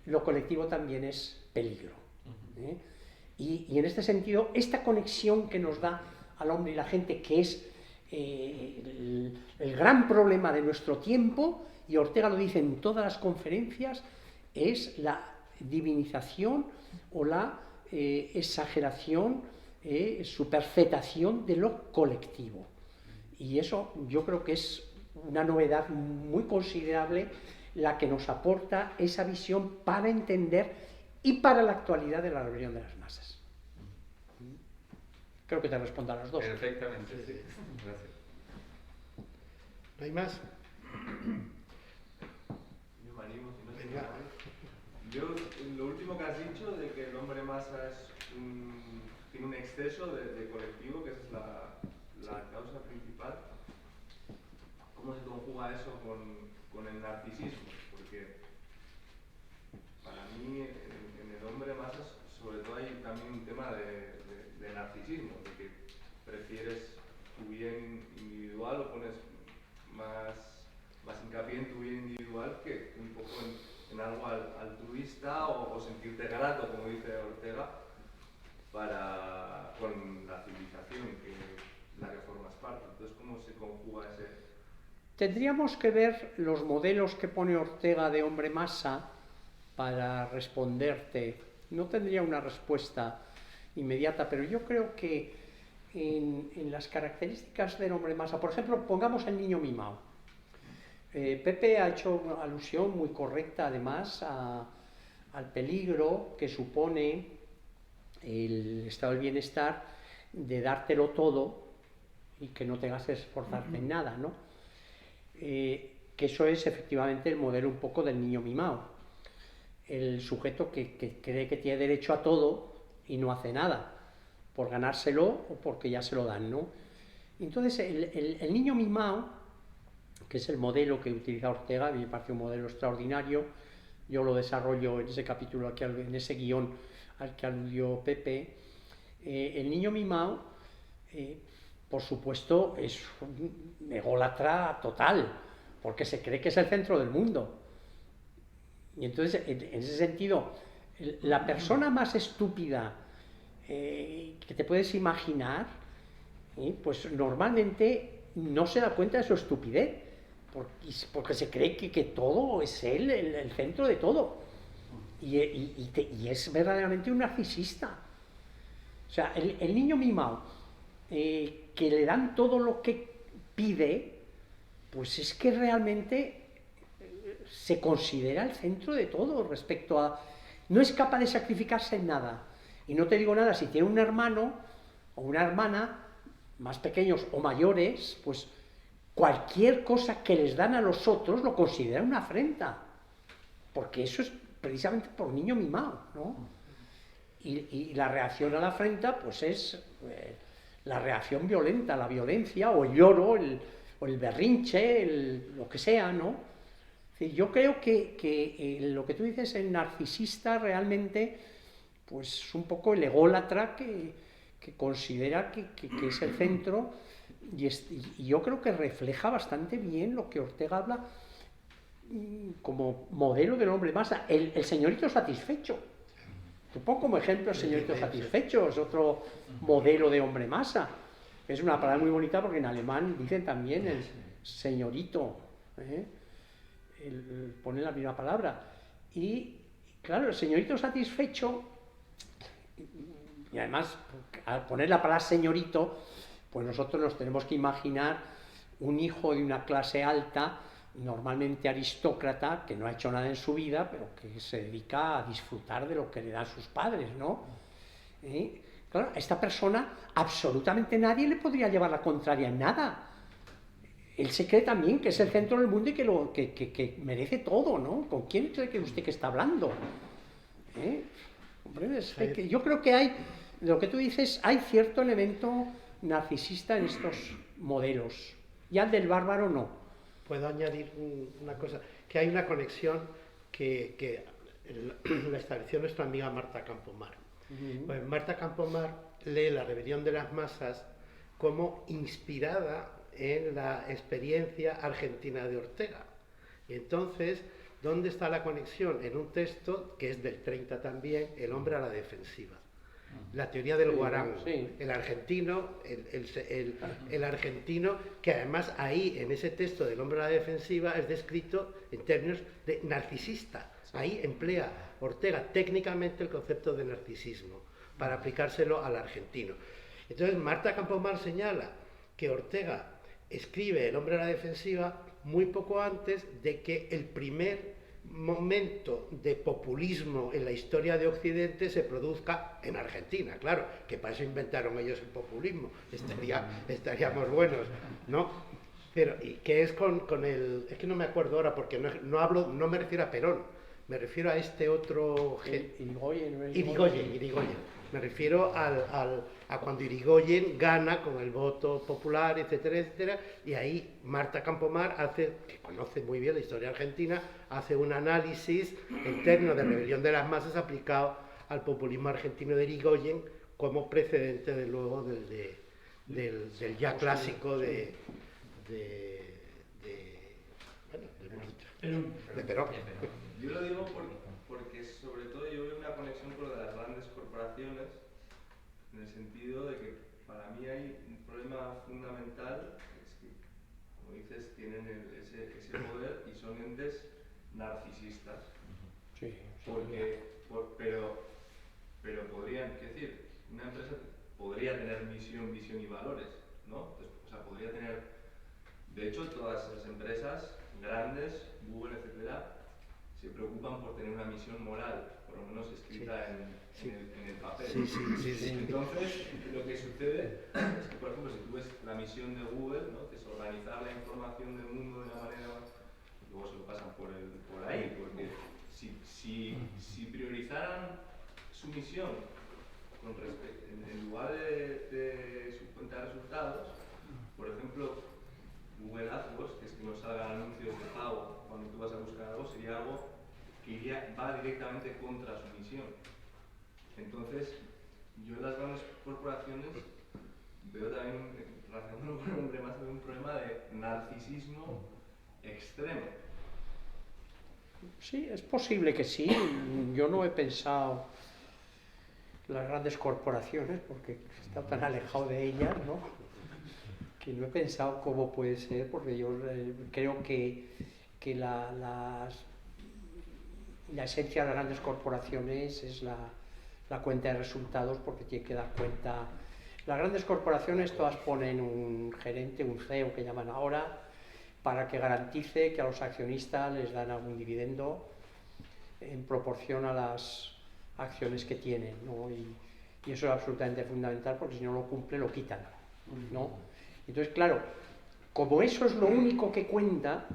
lo colectivo también es peligro. Y en este sentido, esta conexión que nos da al hombre y la gente, que es el gran problema de nuestro tiempo, y Ortega lo dice en todas las conferencias, es la divinización o la exageración, superfetación de lo colectivo. Y eso yo creo que es una novedad muy considerable la que nos aporta esa visión para entender y para la actualidad de la rebelión de las masas. Creo que te respondo a las dos. Perfectamente, sí. Gracias. ¿No hay más? Yo me animo, si no sé. Venga. Yo, lo último que has dicho de que el hombre masa tiene un exceso de colectivo, que esa es la causa principal. ¿Cómo se conjuga eso con el narcisismo? Porque para mí en el hombre masa sobre todo hay también un tema de narcisismo, de que prefieres tu bien individual o pones más hincapié en tu bien individual que un poco en en algo altruista o sentirte grato, como dice Ortega, con la civilización la que formas parte. Entonces, ¿cómo se conjuga ese...? Tendríamos que ver los modelos que pone Ortega de hombre masa para responderte. No tendría una respuesta inmediata, pero yo creo que en las características del hombre masa, por ejemplo, pongamos el niño mimado. Pepe ha hecho una alusión muy correcta, además, al peligro que supone el estado del bienestar de dártelo todo y que no tengas que esforzarte en nada, ¿no? Que eso es efectivamente el modelo un poco del niño mimado. El sujeto que cree que tiene derecho a todo y no hace nada, por ganárselo o porque ya se lo dan, ¿no? Entonces, el niño mimado, que es el modelo que utiliza Ortega, a mí me parece un modelo extraordinario, yo lo desarrollo en ese capítulo, en ese guión al que aludió Pepe. El niño mimado, por supuesto, es un ególatra total, porque se cree que es el centro del mundo. Y entonces, en ese sentido, la persona más estúpida que te puedes imaginar, pues normalmente no se da cuenta de su estupidez, porque se cree que todo es él, el centro de todo. Y es verdaderamente un narcisista. O sea, el niño mimado, que le dan todo lo que pide, pues es que realmente se considera el centro de todo respecto a... No es capaz de sacrificarse en nada. Y no te digo nada, si tiene un hermano o una hermana, más pequeños o mayores, pues cualquier cosa que les dan a los otros lo consideran una afrenta. Porque eso es precisamente por niño mimado, ¿no? Y la reacción a la afrenta, pues es la reacción violenta, la violencia, o el lloro, o el berrinche, lo que sea, ¿no? Es decir, yo creo que lo que tú dices, el narcisista realmente, pues un poco el ególatra que considera que es el centro, y yo creo que refleja bastante bien lo que Ortega habla como modelo del hombre masa, el señorito satisfecho. Tú pon como ejemplo el señorito satisfecho, es otro modelo de hombre masa. Es una palabra muy bonita porque en alemán dicen también el señorito, ponen la misma palabra. Y claro, el señorito satisfecho, y además al poner la palabra señorito, pues nosotros nos tenemos que imaginar un hijo de una clase alta, normalmente aristócrata, que no ha hecho nada en su vida, pero que se dedica a disfrutar de lo que le dan sus padres, ¿no? Claro, a esta persona absolutamente nadie le podría llevar la contraria en nada. Él se cree también que es el centro del mundo y que merece todo, ¿no? ¿Con quién cree que usted que está hablando? Hombre, yo creo que hay, lo que tú dices, hay cierto elemento narcisista en estos modelos. Ya el del bárbaro no. Puedo añadir una cosa, que hay una conexión que la estableció nuestra amiga Marta Campomar. Pues Marta Campomar lee La rebelión de las masas como inspirada en la experiencia argentina de Ortega. Y entonces, ¿dónde está la conexión? En un texto que es del 30 también, El hombre a la defensiva. La teoría del guarango, el argentino, el argentino, que además ahí, en ese texto del hombre a la defensiva, es descrito en términos de narcisista. Ahí emplea Ortega técnicamente el concepto de narcisismo para aplicárselo al argentino. Entonces, Marta Campomar señala que Ortega escribe El hombre a la defensiva muy poco antes de que el primer momento de populismo en la historia de Occidente se produzca en Argentina, claro, que para eso inventaron ellos el populismo, estaríamos buenos, ¿no? Pero, y que es con el, es que no me acuerdo ahora porque no me refiero a Perón, me refiero a este otro... Irigoyen. Me refiero a cuando Irigoyen gana con el voto popular, etcétera, etcétera, y ahí Marta Campomar que conoce muy bien la historia argentina, hace un análisis en términos de rebelión de las masas aplicado al populismo argentino de Irigoyen como precedente, de luego, del ya clásico de Perón. Yo lo digo porque sobre todo yo veo una conexión con lo de las grandes corporaciones, en el sentido de que para mí hay un problema fundamental, es que, como dices, tienen ese poder y son entes narcisistas. Sí, pero podrían, es decir, una empresa podría tener misión, visión y valores, ¿no? O sea, podría tener, de hecho, todas las empresas grandes, Google, etcétera, se preocupan por tener una misión moral, por lo menos escrita en el papel. Sí. Entonces, lo que sucede es que, por ejemplo, si tú ves la misión de Google, ¿no? Que es organizar la información del mundo de una manera, luego se lo pasan por ahí, porque si priorizaran su misión en lugar de su cuenta de resultados, por ejemplo, Google AdWords, que es que no salgan anuncios de pago cuando tú vas a buscar algo, sería algo que va directamente contra su misión. Entonces, yo en las grandes corporaciones veo también, relacionándolo con un problema de narcisismo extremo. Sí, es posible que sí. Yo no he pensado las grandes corporaciones porque he estado tan alejado de ellas, ¿no? Que no he pensado cómo puede ser, porque yo creo que la esencia de las grandes corporaciones es la cuenta de resultados, porque tiene que dar cuenta. Las grandes corporaciones todas ponen un gerente, un CEO que llaman ahora, para que garantice que a los accionistas les dan algún dividendo en proporción a las acciones que tienen, ¿no? Y eso es absolutamente fundamental, porque si no lo cumple lo quitan, ¿no? Entonces, claro, como eso es lo único que cuenta,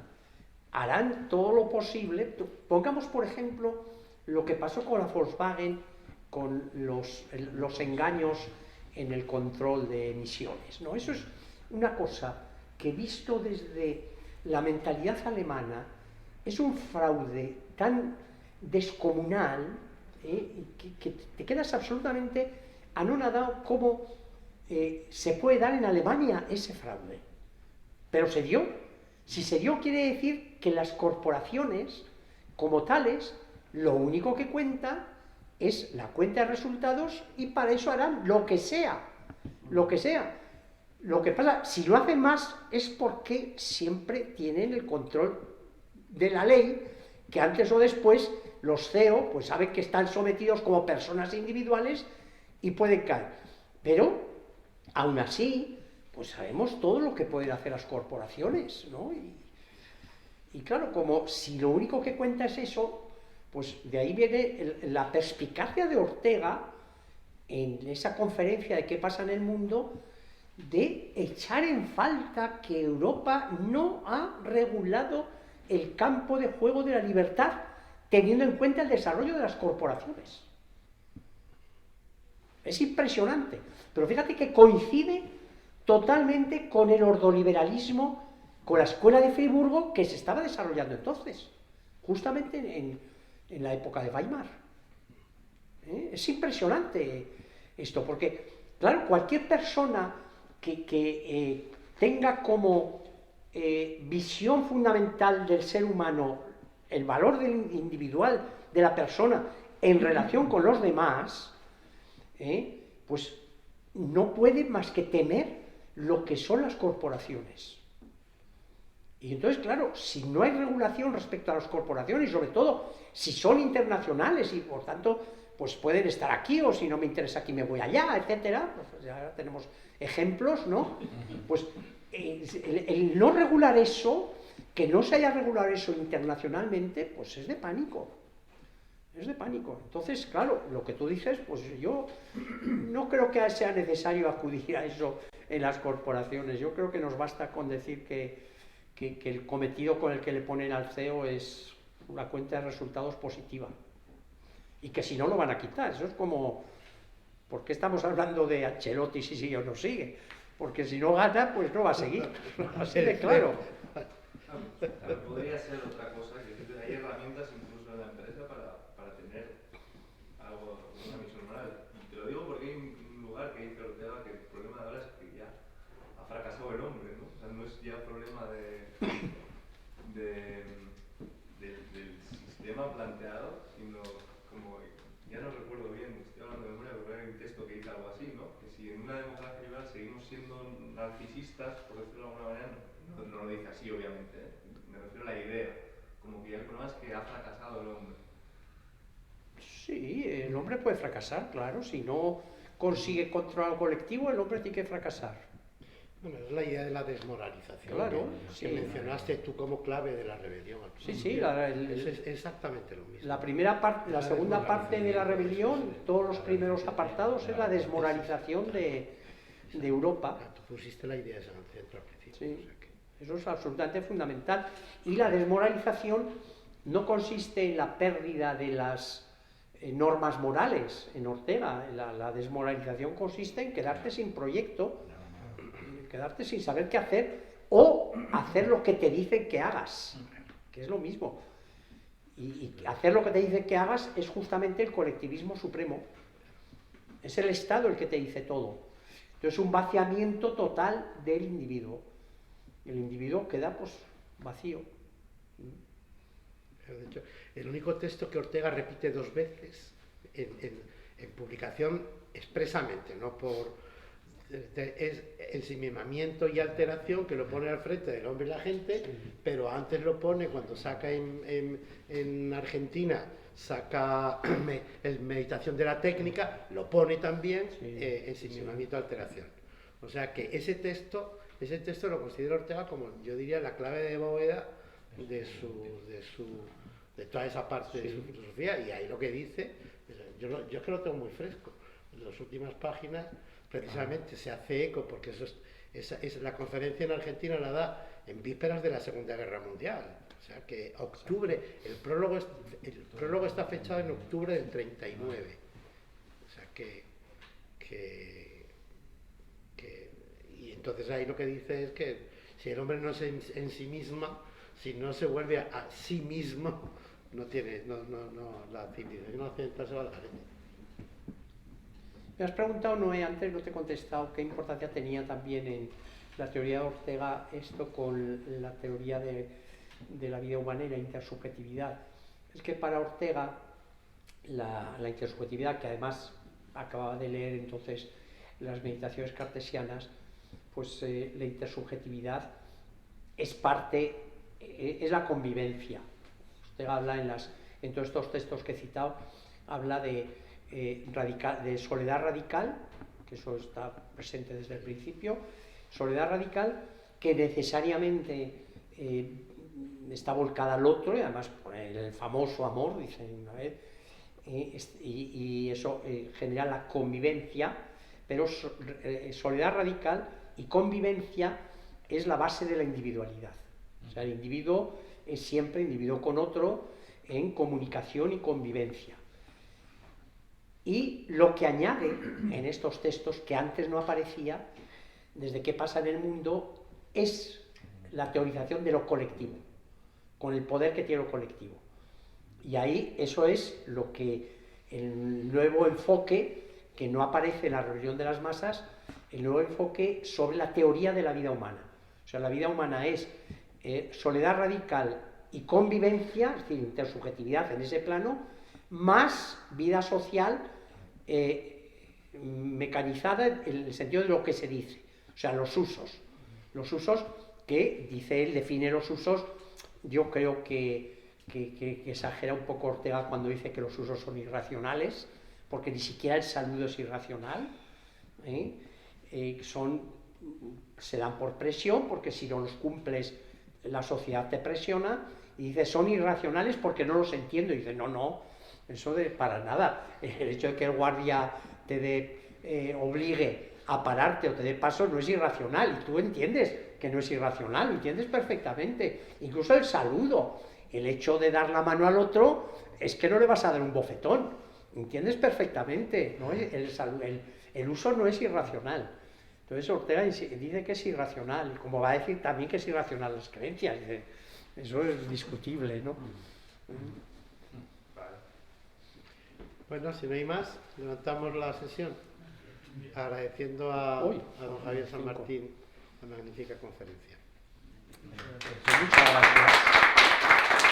harán todo lo posible. Pongamos, por ejemplo, lo que pasó con la Volkswagen, con los engaños en el control de emisiones, ¿no? Eso es una cosa que, visto desde la mentalidad alemana, es un fraude tan descomunal, que te quedas absolutamente anonadado cómo se puede dar en Alemania ese fraude. Pero se dio. Si se dio, quiere decir que las corporaciones, como tales, lo único que cuenta es la cuenta de resultados, y para eso harán lo que sea. Lo que sea. Lo que pasa, si lo hacen más, es porque siempre tienen el control de la ley, que antes o después los CEO pues saben que están sometidos como personas individuales y pueden caer. Pero, aún así, pues sabemos todo lo que pueden hacer las corporaciones, ¿no? Y claro, como si lo único que cuenta es eso, pues de ahí viene la perspicacia de Ortega en esa conferencia de qué pasa en el mundo, de echar en falta que Europa no ha regulado el campo de juego de la libertad, teniendo en cuenta el desarrollo de las corporaciones. Es impresionante, pero fíjate que coincide totalmente con el ordoliberalismo, con la escuela de Friburgo que se estaba desarrollando entonces, justamente en la época de Weimar. Es impresionante esto, porque, claro, cualquier persona que tenga como visión fundamental del ser humano el valor del individual de la persona en relación con los demás, pues no puede más que temer lo que son las corporaciones. Y entonces, claro, si no hay regulación respecto a las corporaciones, y sobre todo si son internacionales y por tanto pues pueden estar aquí, o si no me interesa aquí me voy allá, etcétera, pues ya tenemos ejemplos, ¿no? Pues el no regular eso, que no se haya regulado eso internacionalmente, pues es de pánico. Es de pánico. Entonces, claro, lo que tú dices, pues yo no creo que sea necesario acudir a eso en las corporaciones. Yo creo que nos basta con decir que el cometido con el que le ponen al CEO es una cuenta de resultados positiva. Y que si no lo van a quitar. Eso es como, ¿por qué estamos hablando de Ancelotti si sigue o no sigue? Porque si no gana, pues no va a seguir. Así de claro. Podría ser otra cosa, que hay herramientas incluso en la empresa para tener algo, una misión moral. Y te lo digo porque hay un lugar que dice Ortega que el problema de ahora es que ya ha fracasado el hombre, ¿no? O sea, no es ya problema del sistema planetario narcisistas, por decirlo de alguna manera, no lo dice así obviamente, me refiero a la idea, como que ya el problema es que ha fracasado el hombre. Sí, el hombre puede fracasar, claro, si no consigue controlar el colectivo, el hombre tiene que fracasar. Bueno, es la idea de la desmoralización, Claro, que sí. mencionaste tú como clave de la rebelión. Sí, sí, Es exactamente lo mismo. la primera parte, la segunda parte de la rebelión, todos los primeros apartados es la desmoralización de Europa. Tú pusiste la idea esa en el centro al principio. Sí, O sea que- eso es absolutamente fundamental. Y la desmoralización no consiste en la pérdida de las normas morales en Ortega. La desmoralización consiste en quedarte sin proyecto, quedarte sin saber qué hacer o hacer lo que te dicen que hagas, que es lo mismo. Y hacer lo que te dicen que hagas es justamente el colectivismo supremo. Es el Estado el que te dice todo. Entonces, un vaciamiento total del individuo. El individuo queda, pues, vacío. De hecho, el único texto que Ortega repite 2 veces en publicación expresamente, no por... es ensimismamiento y alteración, que lo pone al frente del hombre y la gente, pero antes lo pone cuando saca en Argentina, saca meditación de la técnica, lo pone también ensimismamiento y alteración. O sea que ese texto lo considera Ortega como, yo diría, la clave de bóveda de toda esa parte de su filosofía, y ahí lo que dice, yo es que lo tengo muy fresco, en las últimas páginas precisamente se hace eco, porque la conferencia en Argentina la da en vísperas de la Segunda Guerra Mundial, o sea que octubre, el prólogo está fechado en octubre del 39, o sea y entonces ahí lo que dice es que si el hombre no es en sí misma, si no se vuelve a sí mismo, la civilización occidental se va a la garete. Me has preguntado, Noé, antes no te he contestado qué importancia tenía también en la teoría de Ortega esto con la teoría de la vida humana y la intersubjetividad. Es que para Ortega la intersubjetividad, que además acababa de leer entonces las meditaciones cartesianas, pues la intersubjetividad es parte, es la convivencia. Ortega habla en todos estos textos que he citado, habla de soledad radical, que eso está presente desde el principio, soledad radical que necesariamente está volcada al otro, y además por el famoso amor, dicen una vez, y eso genera la convivencia, pero soledad radical y convivencia es la base de la individualidad. O sea, el individuo es siempre individuo con otro en comunicación y convivencia. Y lo que añade en estos textos, que antes no aparecía, desde qué pasa en el mundo, es la teorización de lo colectivo, con el poder que tiene lo colectivo. Y ahí eso es lo que el nuevo enfoque, que no aparece en la rebelión de las masas, el nuevo enfoque sobre la teoría de la vida humana. O sea, la vida humana es soledad radical y convivencia, es decir, intersubjetividad en ese plano, más vida social mecanizada en el sentido de lo que se dice, o sea, los usos que, dice él, define los usos, yo creo que exagera un poco Ortega cuando dice que los usos son irracionales, porque ni siquiera el saludo es irracional, se dan por presión, porque si no los cumples la sociedad te presiona, y dice, son irracionales porque no los entiendo, y dice, no, eso para nada, el hecho de que el guardia te obligue a pararte o te dé paso no es irracional, y tú entiendes que no es irracional, lo entiendes perfectamente, incluso el saludo, el hecho de dar la mano al otro, es que no le vas a dar un bofetón, entiendes perfectamente, ¿no? El uso no es irracional. Entonces Ortega dice que es irracional, como va a decir también que es irracional las creencias, eso es discutible, ¿no? Bueno, si no hay más, levantamos la sesión, agradeciendo a don Javier San Martín la magnífica conferencia. Muchas gracias.